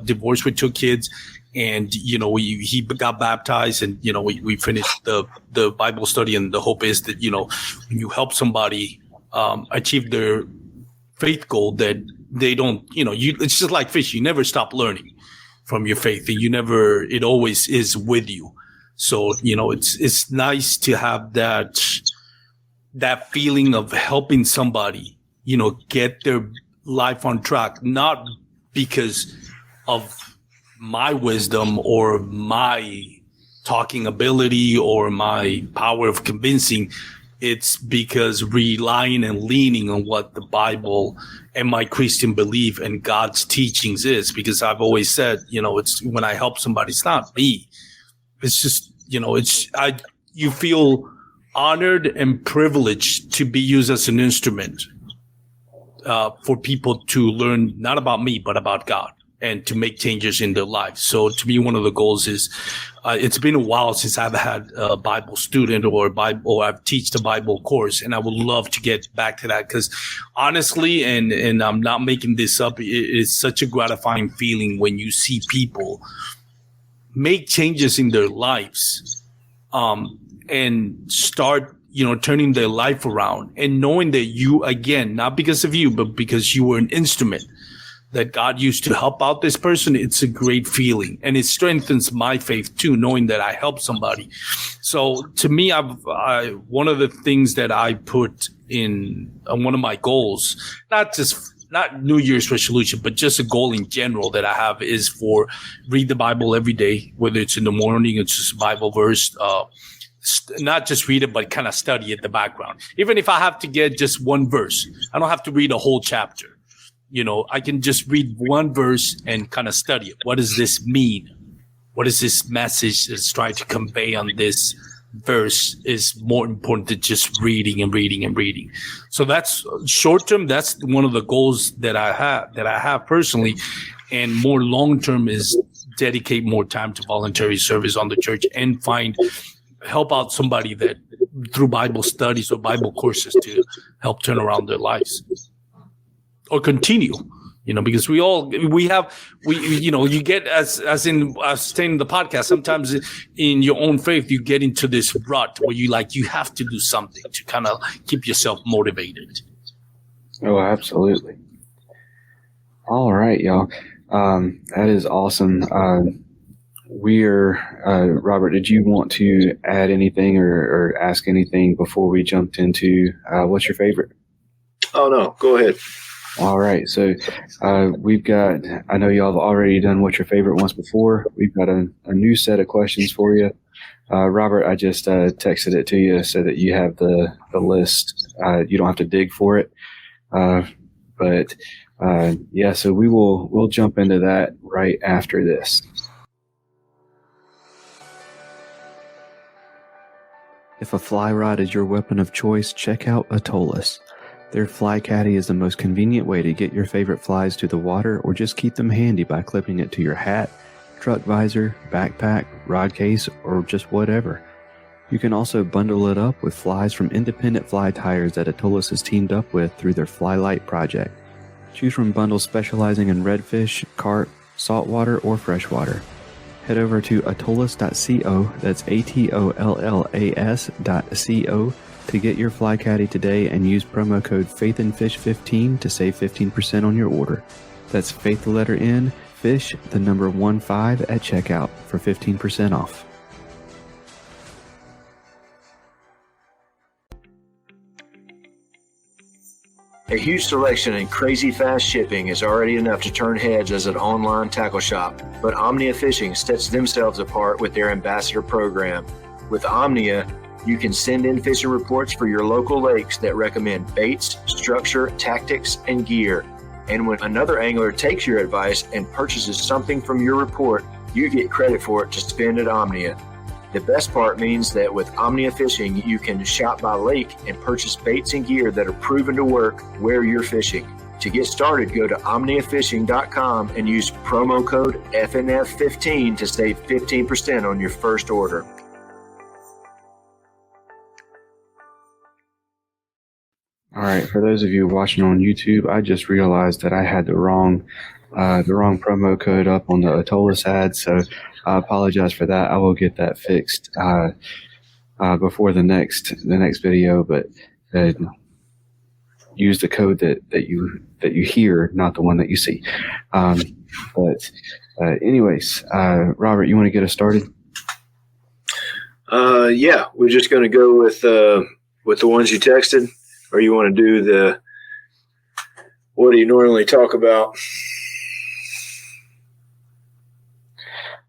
divorced with 2 kids. And, he got baptized, and, we finished the Bible study. And the hope is that, when you help somebody achieve their faith goal, that they don't, it's just like fish. You never stop learning from your faith, and it always is with you. So, it's nice to have that feeling of helping somebody, get their life on track, not because of my wisdom or my talking ability or my power of convincing. It's because relying and leaning on what the Bible and my Christian belief and God's teachings is. Because I've always said, it's when I help somebody, it's not me. It's just, you feel honored and privileged to be used as an instrument for people to learn not about me, but about God, and to make changes in their lives. So to me, one of the goals is, it's been a while since I've had a Bible student or I've taught a Bible course, and I would love to get back to that, because honestly, and I'm not making this up, it is such a gratifying feeling when you see people make changes in their lives, and start, turning their life around, and knowing that you, again, not because of you, but because you were an instrument that God used to help out this person. It's a great feeling, and it strengthens my faith too, knowing that I helped somebody. So to me, one of the things that I put in one of my goals, not New Year's resolution, but just a goal in general that I have, is for read the Bible every day, whether it's in the morning, it's just a Bible verse, not just read it, but kind of study it in the background. Even if I have to get just one verse, I don't have to read a whole chapter. I can just read one verse and kind of study it. What does this mean? What is this message that's trying to convey on this verse is more important than just reading and reading and reading. So that's short term. That's one of the goals that I have personally. And more long term is dedicate more time to voluntary service on the church and help out somebody that through Bible studies or Bible courses to help turn around their lives. Or continue, because you get as in saying the podcast, sometimes in your own faith, you get into this rut where you have to do something to kind of keep yourself motivated. Oh, absolutely. All right, y'all. That is awesome. Robert, did you want to add anything or ask anything before we jumped into what's your favorite? Oh, no. Go ahead. All right. So we've got, I know y'all have already done what's your favorite once before. We've got a new set of questions for you. Robert, I just texted it to you so that you have the list. You don't have to dig for it. But so we'll jump into that right after this. If a fly rod is your weapon of choice, check out Atollas. Their fly caddy is the most convenient way to get your favorite flies to the water, or just keep them handy by clipping it to your hat, truck visor, backpack, rod case, or just whatever. You can also bundle it up with flies from independent fly tires that Atollas has teamed up with through their Fly Light project. Choose from bundles specializing in redfish, carp, saltwater, or freshwater. Head over to atollas.co, that's ATOLLAS.co, to get your fly caddy today and use promo code faithnfish15 to save 15% on your order. That's faith the letter N, fish the number 15 at checkout for 15% off. A huge selection and crazy fast shipping is already enough to turn heads as an online tackle shop, but Omnia Fishing sets themselves apart with their ambassador program. With Omnia, you can send in fishing reports for your local lakes that recommend baits, structure, tactics, and gear. And when another angler takes your advice and purchases something from your report, you get credit for it to spend at Omnia. The best part means that with Omnia Fishing, you can shop by lake and purchase baits and gear that are proven to work where you're fishing. To get started, go to omniafishing.com and use promo code FNF15 to save 15% on your first order. All right, for those of you watching on YouTube, I just realized that I had the wrong promo code up on the Atollas ad, so I apologize for that. I will get that fixed before the next video, but use the code that you hear, not the one that you see. Anyways, Robert, you want to get us started? Yeah, we're just going to go with the ones you texted, or you want to do what do you normally talk about?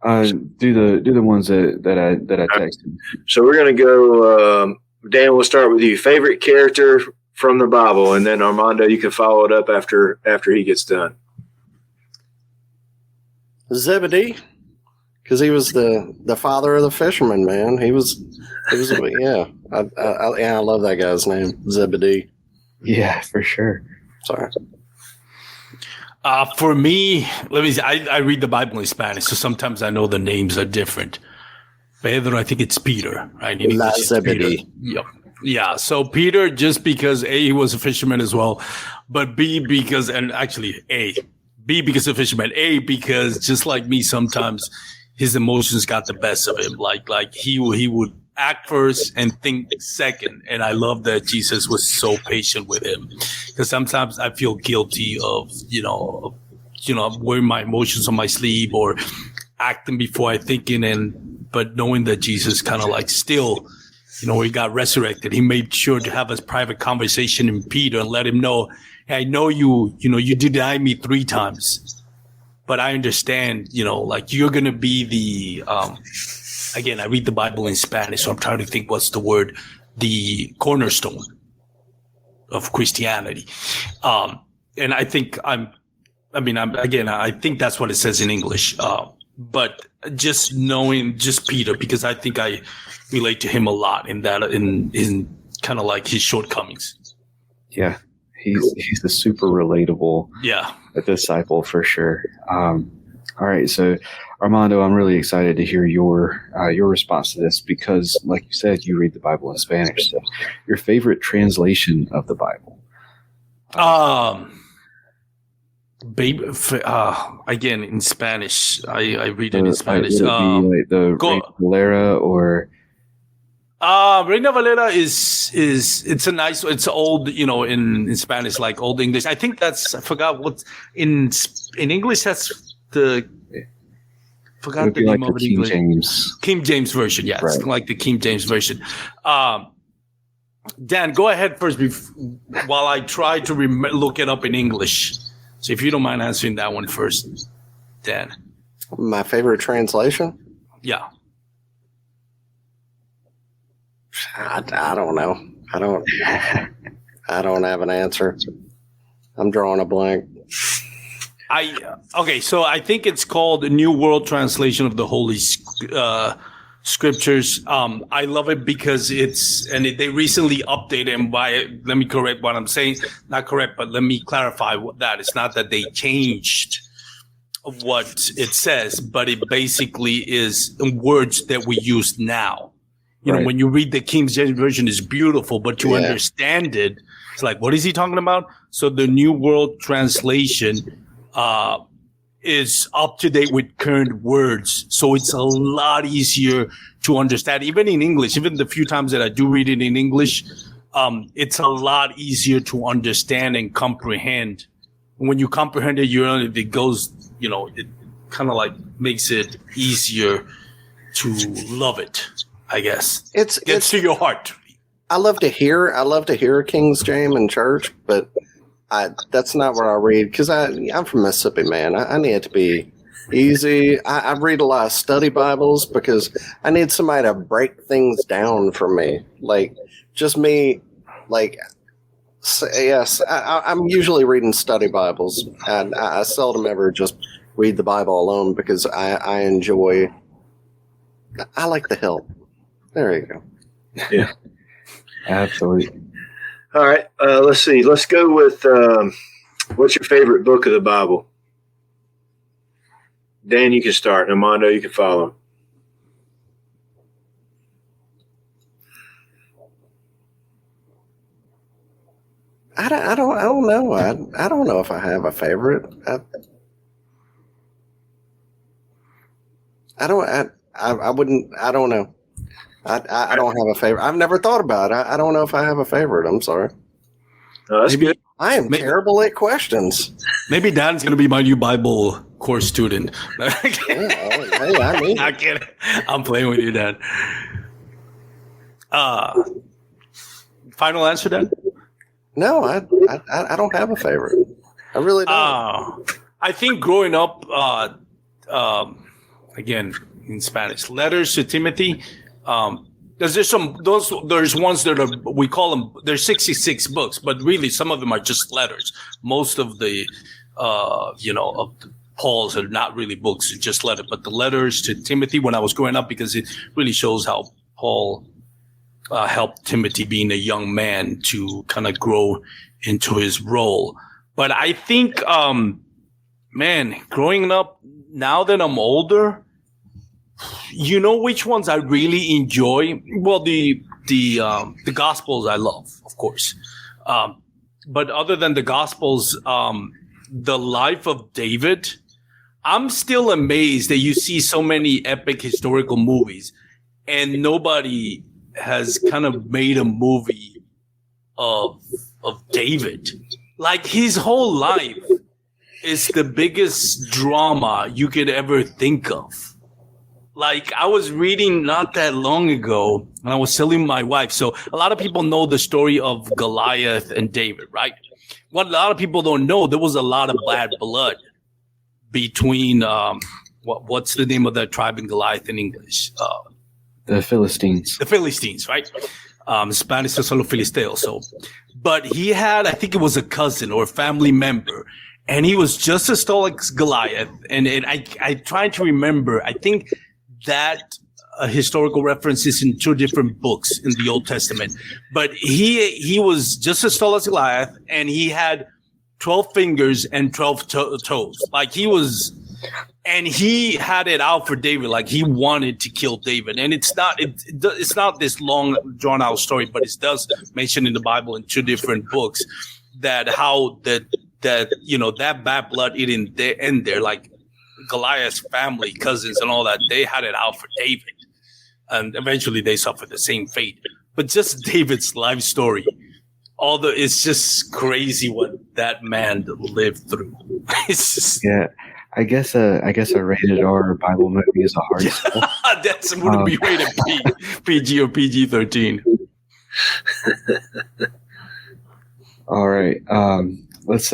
Do the ones that I texted. So we're going to go. Dan, we'll start with you. Favorite character from the Bible, and then Armando, you can follow it up after he gets done. Zebedee, because he was the father of the fishermen. Man, he was yeah. I love that guy's name, Zebedee. Yeah, for sure. Sorry. For me, let me see. I read the Bible in Spanish, so sometimes I know the names are different. Pedro, I think it's Peter, right? In English, it's Peter. Yep. Yeah. So Peter, just because A, he was a fisherman as well, but B, because, and actually B, because of fisherman, A, because just like me, sometimes his emotions got the best of him. Like he would act first and think second. And I love that Jesus was so patient with him, because sometimes I feel guilty of, wearing my emotions on my sleeve or acting before I thinking, but knowing that Jesus kind of like still, he got resurrected. He made sure to have a private conversation in Peter and let him know, hey, I know you denied me 3 times, but I understand, like you're going to be the, again, I read the Bible in Spanish, so I'm trying to think what's the word, the cornerstone of Christianity. And I think I think that's what it says in English. But just knowing just Peter, because I think I relate to him a lot in that, in kind of like his shortcomings. Yeah. He's a super relatable disciple for sure. All right. So Armando, I'm really excited to hear your response to this, because like you said, you read the Bible in Spanish. So your favorite translation of the Bible? Again, in Spanish, I read it in Spanish. Would it be like the Reina Valera or? Reina Valera it's a nice, it's old, in Spanish, like Old English. I think I forgot what in English, that's It forgot would the be name like of the it in King English. James. King James version, yes, Right. like the King James version. Dan, go ahead first while I try to look it up in English. So if you don't mind answering that one first, Dan. My favorite translation? Yeah. I don't know. I don't have an answer. I'm drawing a blank. So I think it's called the New World Translation of the Holy Scriptures. I love it because they recently updated them let me correct what I'm saying. Not correct, but let me clarify that. It's not that they changed what it says, but it basically is words that we use now. You know, when you read the King James Version, it's beautiful, but to understand it, it's like, what is he talking about? So the New World Translation is up to date with current words. So it's a lot easier to understand. Even in English, even the few times that I do read it in English, it's a lot easier to understand and comprehend. When you comprehend it, it goes, it kind of like makes it easier to love it, I guess. It gets to your heart. I love to hear King James in church, but that's not what I read because I'm from Mississippi, man. I need it to be easy. I read a lot of study Bibles because I need somebody to break things down for me. Like, just me, like, yes, I'm usually reading study Bibles, and I seldom ever just read the Bible alone because I like the help. There you go. Yeah. Absolutely. All right. Let's see. Let's go with what's your favorite book of the Bible? Dan, you can start. Armando, you can follow. I don't know. I don't know if I have a favorite. I wouldn't. I don't know. I don't have a favorite. I've never thought about it. I don't know if I have a favorite. I'm sorry. That's good. I am terrible at questions. Maybe Dan's going to be my new Bible course student. Hey, I mean, Not kidding. I'm playing with you, Dan. Final answer, Dan? no, I don't have a favorite. I really don't. I think growing up, again in Spanish, letters to Timothy. There's ones that are, we call them, there's 66 books, but really some of them are just letters. Most of the, of the Paul's are not really books, it's just letters. But the letters to Timothy when I was growing up, because it really shows how Paul helped Timothy being a young man to kind of grow into his role. But I think, growing up, now that I'm older, you know which ones I really enjoy? Well, the Gospels I love, of course. But other than the Gospels, the life of David, I'm still amazed that you see so many epic historical movies and nobody has kind of made a movie of David. Like, his whole life is the biggest drama you could ever think of. Like, I was reading not that long ago, and I was telling my wife. So a lot of people know the story of Goliath and David, right? What a lot of people don't know, there was a lot of bad blood between what's the name of that tribe in Goliath in English? The Philistines. The Philistines, right? Spanish is solo filisteo. So, but he had, I think it was a cousin or a family member, and he was just as tall as Goliath. And I tried to remember, I think that historical reference is in two different books in the Old Testament. But he was just as tall as Goliath, and he had 12 fingers and 12 toes. Like, he was, and he had it out for David. Like, he wanted to kill David. And it's not this long drawn out story, but it does mention in the Bible in two different books that how that bad blood it didn't end there. Like, Goliath's family, cousins and all that, they had it out for David. And eventually they suffered the same fate. But just David's life story, it's just crazy what that man lived through. It's just, yeah. I guess a rated R Bible movie is a hard sell. That wouldn't be rated PG or PG-13. All right. Let's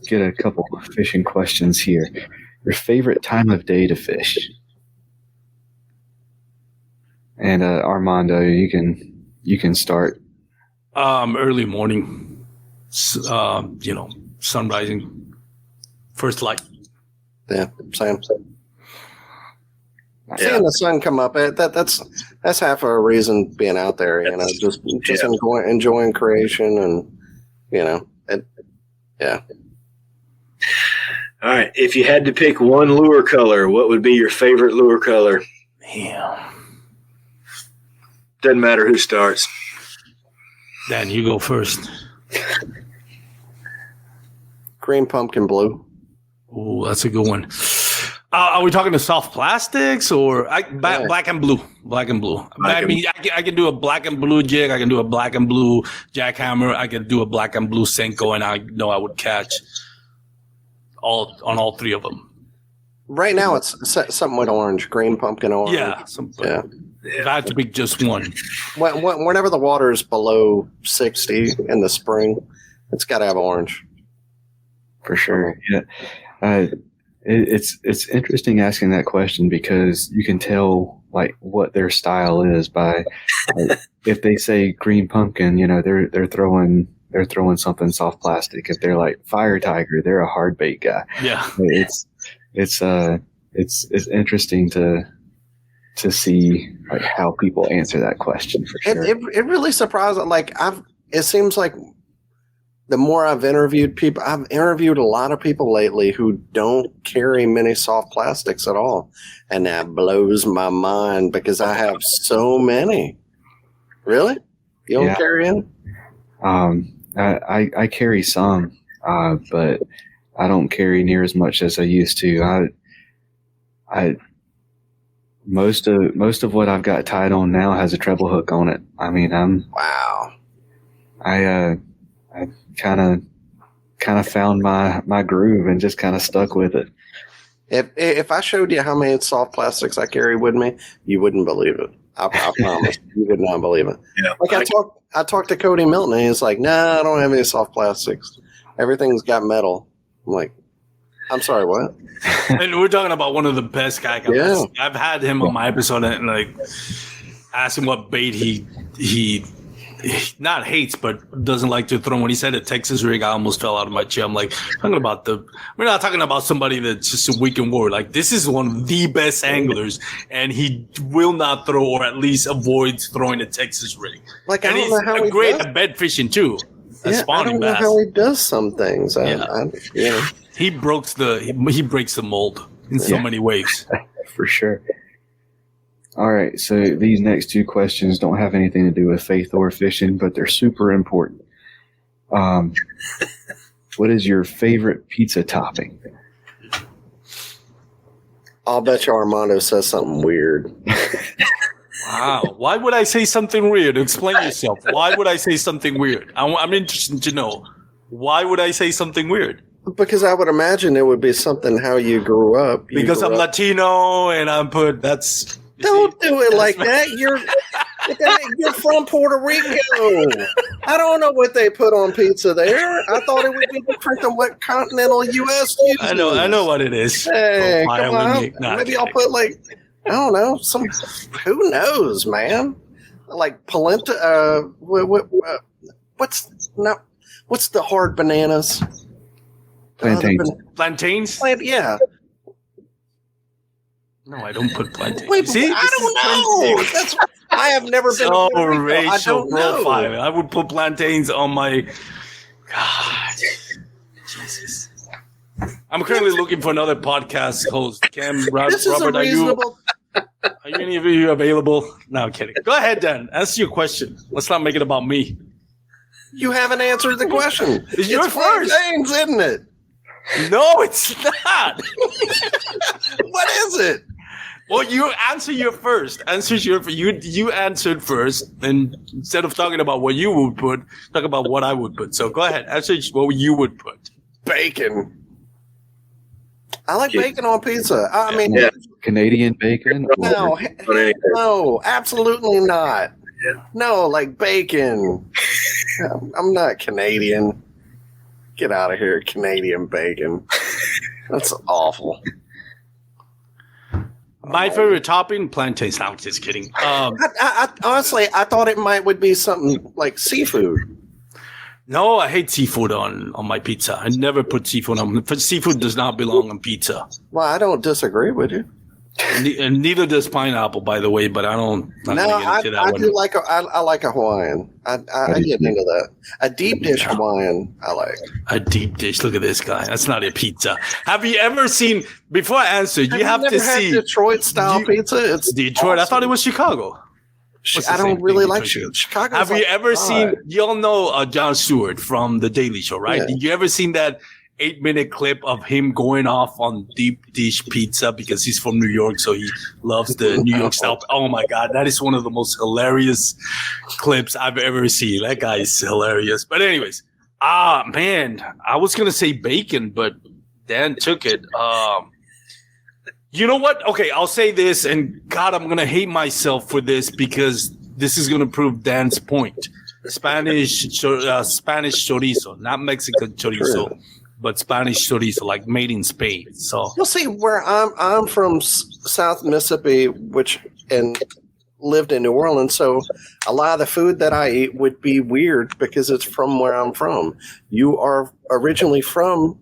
get a couple of fishing questions here. Your favorite time of day to fish? And Armando, you can start. Early morning. Sun rising. First light. Yeah, same. Seeing the sun come up, that's half a reason being out there. Just enjoying creation, and yeah. All right. If you had to pick one lure color, what would be your favorite lure color? Yeah. Doesn't matter who starts. Dan, you go first. Green pumpkin blue. Oh, that's a good one. Are we talking to soft plastics or black and blue? Black and blue. I can do a black and blue jig. I can do a black and blue jackhammer. I can do a black and blue Senko, and I know I would catch on all three of them. Right now, it's something with orange, green pumpkin orange. Yeah. If I had to pick just one. Whenever the water is below 60 in the spring, it's got to have orange. For sure. Yeah. It's interesting asking that question because you can tell like what their style is by if they say green pumpkin, they're throwing something soft plastic. If they're like fire tiger, they're a hard bait guy. Yeah. It's interesting to see like how people answer that question for sure. It really surprised. Like it seems like the more I've interviewed people, I've interviewed a lot of people lately who don't carry many soft plastics at all. And that blows my mind because I have so many. Really? You don't carry any? I carry some, but I don't carry near as much as I used to. Most of what I've got tied on now has a treble hook on it. I mean, wow. I kind of found my groove and just kind of stuck with it. If I showed you how many soft plastics I carry with me, you wouldn't believe it. I promise. You would not believe it. Yeah, like I talked to Cody Milton, and he's like, "Nah, I don't have any soft plastics. Everything's got metal." I'm like, "I'm sorry, what?" And we're talking about one of the best kayakers. Yeah. I've had him on my episode and like asked him what bait he not hates, but doesn't like to throw. When he said a Texas rig, I almost fell out of my chair. I'm like, we're not talking about somebody that's just a weekend warrior. Like, this is one of the best anglers, and he will not throw, or at least avoids throwing a Texas rig. Like, and I don't know how he's great at bed fishing too. Yeah, I don't know how he does some things. He breaks the mold in so many ways. For sure. All right, so these next two questions don't have anything to do with faith or fishing, but they're super important. What is your favorite pizza topping? I'll bet you Armando says something weird. Wow. Why would I say something weird? Explain yourself. Why would I say something weird? I'm interested to know. Why would I say something weird? Because I would imagine it would be something how you grew up. Because I'm Latino and that's... Don't do it like that. You're from Puerto Rico. I don't know what they put on pizza there. I thought it would be different than what continental U.S. uses. I know what it is. Hey, come on. Maybe I'll put I don't know, who knows, man? Like polenta. What's the hard bananas? Plantains. Yeah. No, I don't put plantains. Wait, see, I don't know. I have never been so to racial profile. I would put plantains on my. God, Jesus. I'm currently looking for another podcast host. Cam, Robert, are any of you available? No, I'm kidding. Go ahead, Dan. Answer your question. Let's not make it about me. You haven't answered the question. It's your first, James, isn't it? No, it's not. What is it? Well, you answer your first. You answered first, and instead of talking about what you would put, talk about what I would put. So go ahead. Answer what you would put. Bacon. I like bacon on pizza. I mean, Canadian bacon? No, absolutely not. Yeah. No, like bacon. I'm not Canadian. Get out of here, Canadian bacon. That's awful. My favorite topping, plantains. No, I'm just kidding. I honestly, I thought it would be something like seafood. No, I hate seafood on my pizza. I never put seafood on. Seafood does not belong on pizza. Well, I don't disagree with you. And neither does pineapple, by the way. But I don't. I do like I like a Hawaiian. I get into that. A deep dish Hawaiian. I like a deep dish. Look at this guy. That's not a pizza. Have you ever seen? Before I answer, you have to see Detroit style pizza. It's Detroit. awesome. I thought it was Chicago. I don't really like Chicago. Have you ever seen? You all know Jon Stewart from The Daily Show, right? Yeah. Did you ever seen that 8-minute clip of him going off on deep dish pizza because he's from New York, so he loves the New York style? Oh my God, that is one of the most hilarious clips I've ever seen. That guy is hilarious. But anyways, man, I was gonna say bacon, but Dan took it. You know what? Okay, I'll say this, and God, I'm gonna hate myself for this because this is gonna prove Dan's point. Spanish chorizo, not Mexican chorizo, but Spanish chorizo, like made in Spain. So you'll see where I'm from South Mississippi, and lived in New Orleans, so a lot of the food that I eat would be weird because it's from where I'm from. You are originally from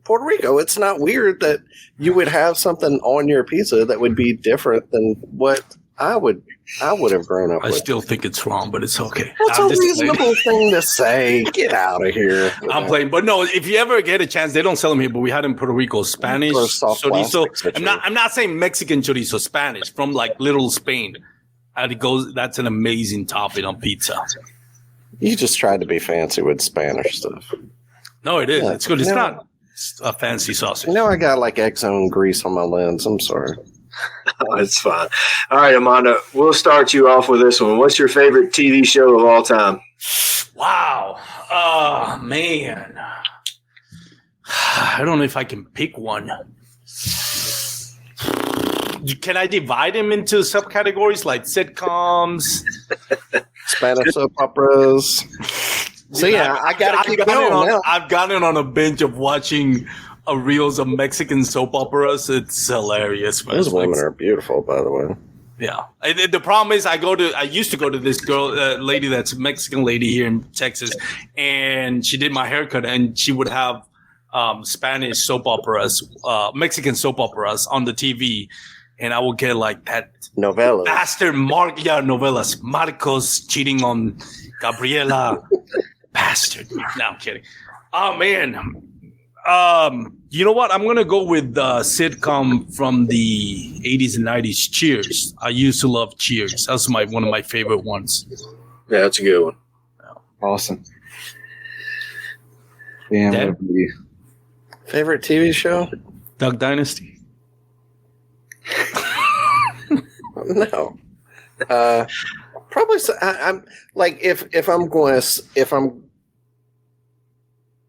Puerto Rico. It's not weird that you would have something on your pizza that would be different than what I would have grown up with. I still think it's wrong, but it's okay. That's a reasonable thing to say. Get out of here. I'm playing, but no. If you ever get a chance, they don't sell them here, but we had in Puerto Rico Spanish chorizo. I'm not saying Mexican chorizo, Spanish from like Little Spain. And it goes. That's an amazing topping on pizza. You just tried to be fancy with Spanish stuff. No, it is. It's good. It's not a fancy sausage. I got like Exxon grease on my lens. I'm sorry. Oh, it's fine. All right, Armando, we'll start you off with this one. What's your favorite TV show of all time? Wow. Oh, man. I don't know if I can pick one. Can I divide them into subcategories like sitcoms? Spanish soap operas. So, I got to keep going now. I've gotten on a binge of watching reels of Mexican soap operas. It's hilarious. Those women are beautiful, by the way. Yeah. The problem is I used to go to this lady that's a Mexican lady here in Texas, and she did my haircut, and she would have Spanish soap operas, Mexican soap operas on the TV. And I would get like that novellas. Bastard novellas. Marcos cheating on Gabriela. Bastard. No, I'm kidding. Oh, man. You know what? I'm going to go with the sitcom from the 80s and 90s, Cheers. I used to love Cheers. That's one of my favorite ones. Yeah, that's a good one. Awesome. Damn. Favorite TV show? Duck Dynasty. No. Probably. I'm like if I'm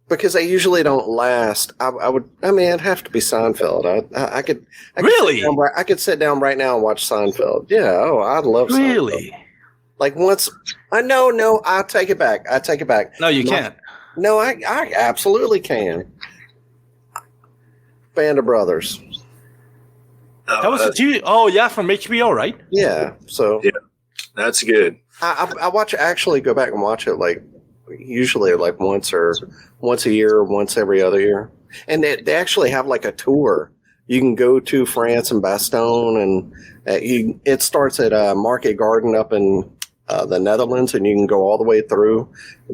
because they usually don't last. It'd have to be Seinfeld. I could really. I could sit down right now and watch Seinfeld. Yeah. Oh, I'd love Seinfeld. Really. Like once. No. I take it back. No, you can't. No, I absolutely can. Band of Brothers. That was a TV. Oh yeah, from HBO, right? Yeah. So yeah, that's good. I go back and watch it like usually like once a year, once every other year, and they actually have like a tour. You can go to France and Bastogne, and it starts at Market Garden up in the Netherlands, and you can go all the way through,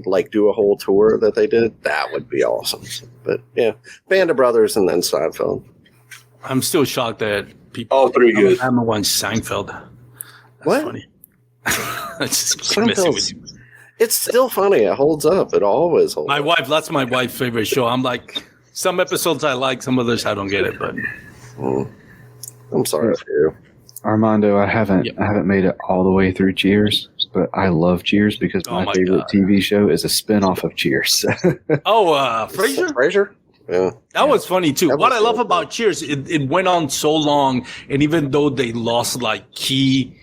like do a whole tour that they did. That would be awesome. But yeah, Band of Brothers and then Seinfeld. I'm still shocked that people. All three good. I haven't watched Seinfeld. That's what? Funny. That's just messing with you. It's still funny. It holds up. It always holds up. That's my wife's favorite show. I'm like, some episodes I like, some others I don't get it, but. I'm sorry for you. Armando, I haven't made it all the way through Cheers, but I love Cheers because my favorite TV show is a spinoff of Cheers. Oh, Frasier? Frasier? Yeah. That was funny too. That What was I love really about Cheers, it went on so long, and even though they lost like key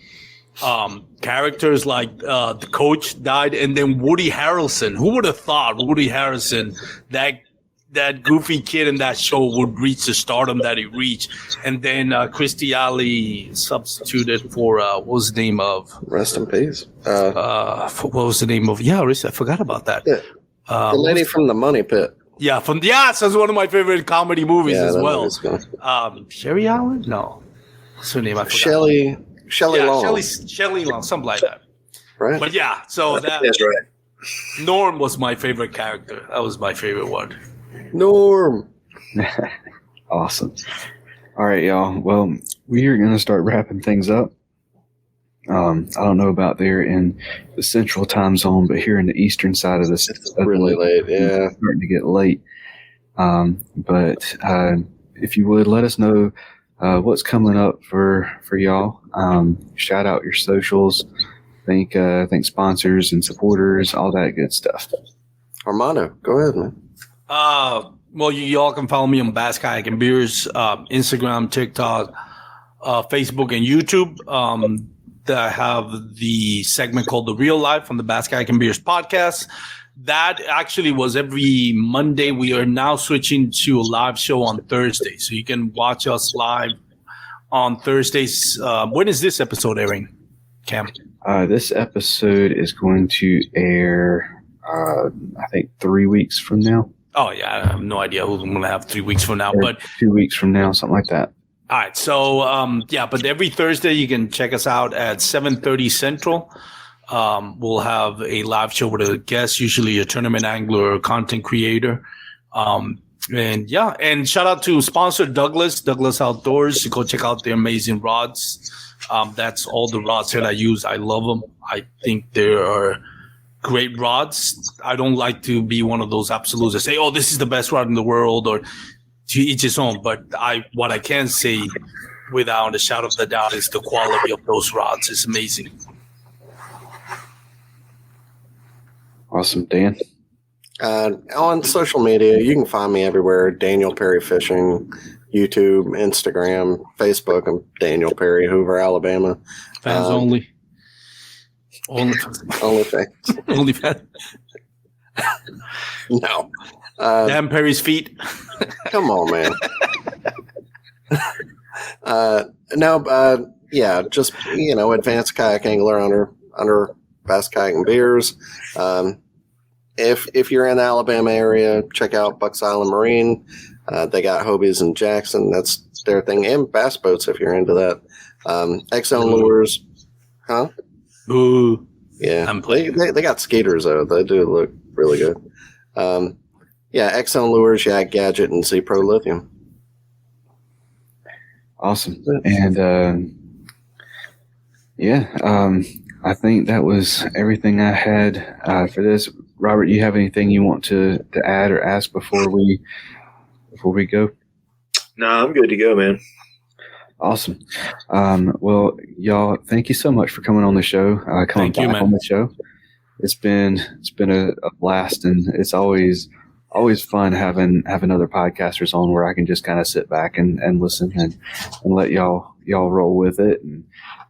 characters, like the coach died, and then Woody Harrelson. Who would have thought Woody Harrelson, that goofy kid in that show, would reach the stardom that he reached? And then Christy Alley substituted for what was the name of? Rest in peace. What was the name of? Yeah, I forgot about that. The lady from the Money Pit. Yeah, that's one of my favorite comedy movies as that well. movie's good. Sherry Allen? No, what's her name? I forgot. Shelley Long. Shelley Long, something like that. Right. But yeah, so That's right. Norm was my favorite character. That was my favorite one. Norm. Awesome. All right, y'all. Well, we are going to start wrapping things up. I don't know about there in the central time zone, but here in the eastern side of this, It's really late. Yeah. it's starting to get late. But if you would let us know what's coming up for y'all. Shout out your socials. Thank sponsors and supporters, all that good stuff. Armando, go ahead, man. Well, y'all can follow me on Bass Kayak and Beers, Instagram, TikTok, Facebook, and YouTube. I have the segment called The Real Life on the Bass Kayak and Beers podcast. That actually was every Monday. We are now switching to a live show on Thursday. So you can watch us live on Thursdays. When is this episode airing, Cam? This episode is going to air, I think, 3 weeks from now. Oh, yeah. I have no idea who I'm going to have 3 weeks from now. Or But 2 weeks from now, something like that. all right. So, but every Thursday you can check us out at 7:30 Central. We'll have a live show with a guest, usually a tournament angler or content creator. And shout out to sponsor Douglas Outdoors. Go check out their amazing rods. That's all the rods that I use. I love them. I think they are great rods. I don't like to be one of those absolutes that say, "Oh, this is the best rod in the world," or to each his own. But what I can say without a shadow of a doubt is the quality of those rods is amazing. Awesome, Dan. On social media, you can find me everywhere. Daniel Perry Fishing, YouTube, Instagram, Facebook. I'm Daniel Perry, Hoover, Alabama. Fans only. Only fans. Only fans. No. Damn Perry's feet. Come on, man. Just advanced kayak angler under Bass Kayak and Beers. If you're in the Alabama area, check out Bucks Island Marine. They got Hobies and Jackson. That's their thing. And bass boats if you're into that. X-Zone Lures. Huh? Ooh. Yeah. I'm playing. They got skaters, though. They do look really good. X-Zone Lures, Gadget, and Z Pro Lithium. Awesome. And I think that was everything I had for this. Robert, you have anything you want to add or ask before we go? No, I'm good to go, man. Awesome. Well, y'all, thank you so much for coming on the show. Coming Thank you, back man. on the show. It's been a blast, and it's always fun having other podcasters on where I can just kind of sit back and listen and let y'all roll with it.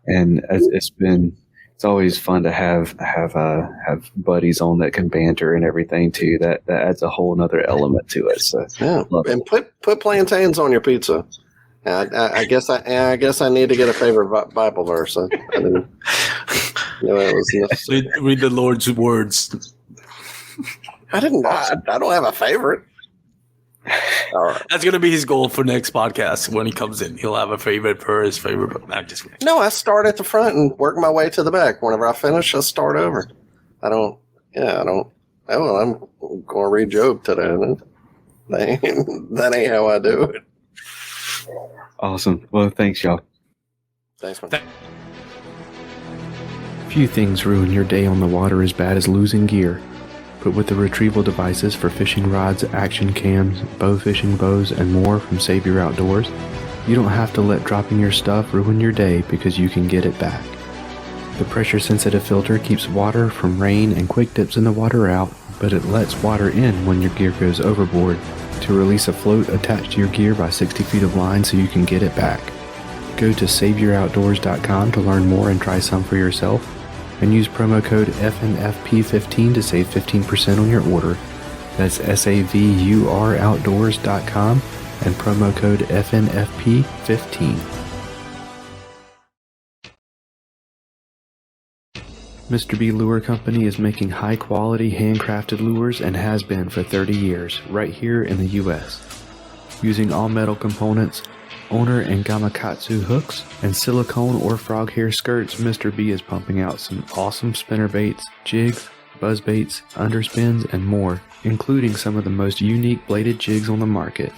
And it's always fun to have buddies on that can banter and everything too. That adds a whole nother element to it. So and put plantains on your pizza. I guess I need to get a favorite Bible verse. I didn't know it was. Read the Lord's words. I didn't. I don't have a favorite. All right. That's gonna be his goal for next podcast. When he comes in, he'll have a favorite for his favorite. I'm just kidding. No, I start at the front and work my way to the back. Whenever I finish, I start over. I don't. Oh, well, I'm going to read Job today. That ain't how I do it. awesome. Well, thanks, y'all. Thanks, man. Few things ruin your day on the water as bad as losing gear. But with the retrieval devices for fishing rods, action cams, bow fishing bows, and more from Save Your Outdoors, you don't have to let dropping your stuff ruin your day because you can get it back. The pressure-sensitive filter keeps water from rain and quick dips in the water out, but it lets water in when your gear goes overboard, to release a float attached to your gear by 60 feet of line so you can get it back. Go to saveyouroutdoors.com to learn more and try some for yourself, and use promo code FNFP15 to save 15% on your order. That's savouroutdoors.com and promo code FNFP15. Mr. B Lure Company is making high-quality, handcrafted lures and has been for 30 years, right here in the U.S. Using all-metal components, owner and gamakatsu hooks, and silicone or frog hair skirts, Mr. B is pumping out some awesome spinnerbaits, jigs, buzzbaits, underspins, and more, including some of the most unique bladed jigs on the market.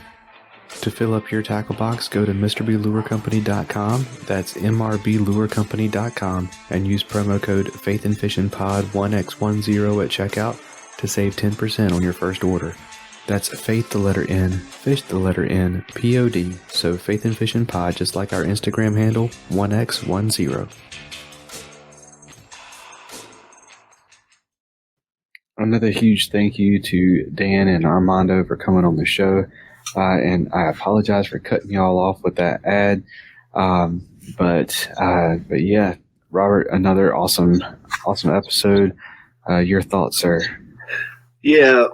To fill up your tackle box, go to MrBLureCompany.com, that's MRBLureCompany.com, and use promo code faithnfishnpod1x10 at checkout to save 10% on your first order. That's faith the letter N, fish the letter N, P-O-D, so Faith and Fishing Pod, just like our Instagram handle, 1x10. Another huge thank you to Dan and Armando for coming on the show. And I apologize for cutting y'all off with that ad. But yeah, Robert, another awesome episode. Your thoughts, sir? Yeah.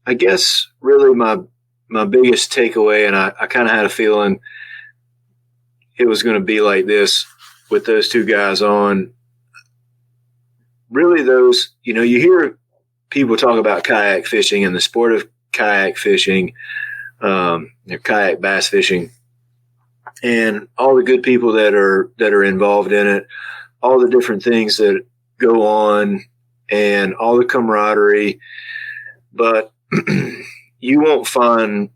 I guess really my biggest takeaway, and I kind of had a feeling it was going to be like this with those two guys on. Really those, you hear people talk about kayak fishing and the sport of kayak fishing, kayak bass fishing, and all the good people that are involved in it, all the different things that go on, and all the camaraderie. But you won't find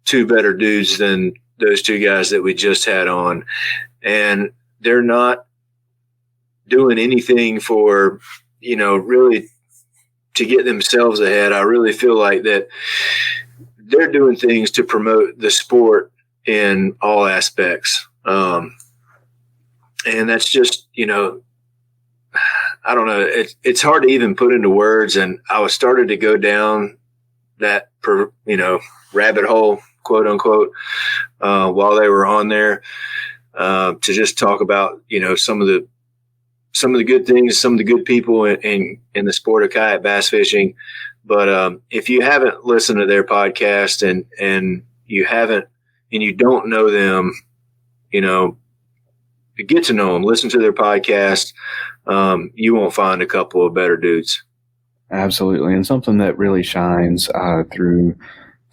two better dudes than those two guys that we just had on, and they're not doing anything for really to get themselves ahead. I really feel like that they're doing things to promote the sport in all aspects. And that's just, I don't know. It's hard to even put into words. And I was started to go down that, rabbit hole, quote unquote, while they were on there, to just talk about, some of the good things, some of the good people in the sport of kayak bass fishing. But if you haven't listened to their podcast and you don't know them, get to know them, listen to their podcast. You won't find a couple of better dudes. Absolutely. And something that really shines through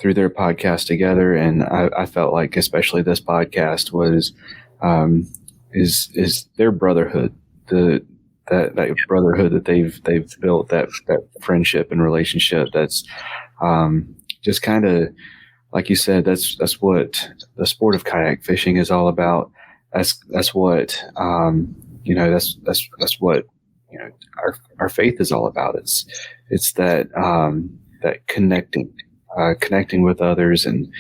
their podcast together. And I felt like especially this podcast was is their brotherhood. That brotherhood that they've built, that friendship and relationship, that's just kind of like you said, that's what the sport of kayak fishing is all about. That's what that's what our faith is all about. It's that that connecting with others and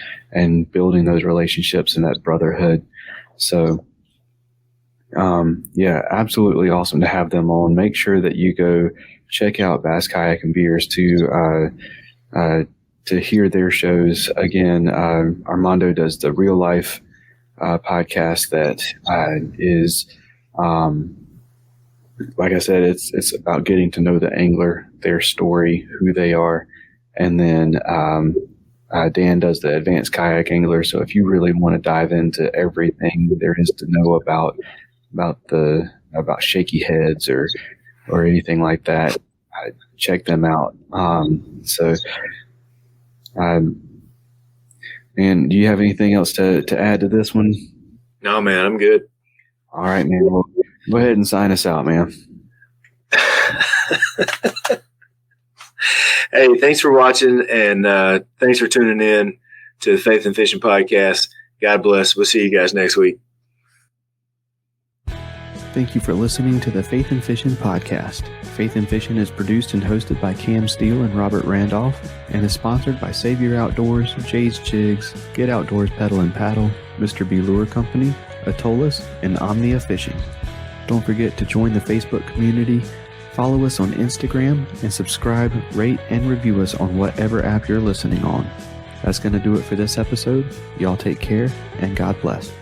building those relationships and that brotherhood. So yeah, absolutely awesome to have them on. Make sure that you go check out Bass Kayak and Beers to hear their shows. Again, Armando does the Real Life podcast that is, like I said, it's about getting to know the angler, their story, who they are, and then Dan does the Advanced Kayak Angler. So if you really want to dive into everything there is to know about shaky heads or anything like that, check them out. And do you have anything else to add to this one? No, man, I'm good. All right, man. Well, go ahead and sign us out, man. Hey, thanks for watching, and thanks for tuning in to the Faith and Fishing podcast. God bless. We'll see you guys next week. Thank you for listening to the Faith and Fishing podcast. Faith and Fishing is produced and hosted by Cam Steele and Robert Randolph, and is sponsored by Save Your Outdoors, Jay's Jigs, Get Outdoors Pedal and Paddle, Mr. B Lure Company, Atollas, and Omnia Fishing. Don't forget to join the Facebook community Follow us on Instagram and subscribe, rate, and review us on whatever app you're listening on. That's going to do it for this episode. Y'all take care and God bless.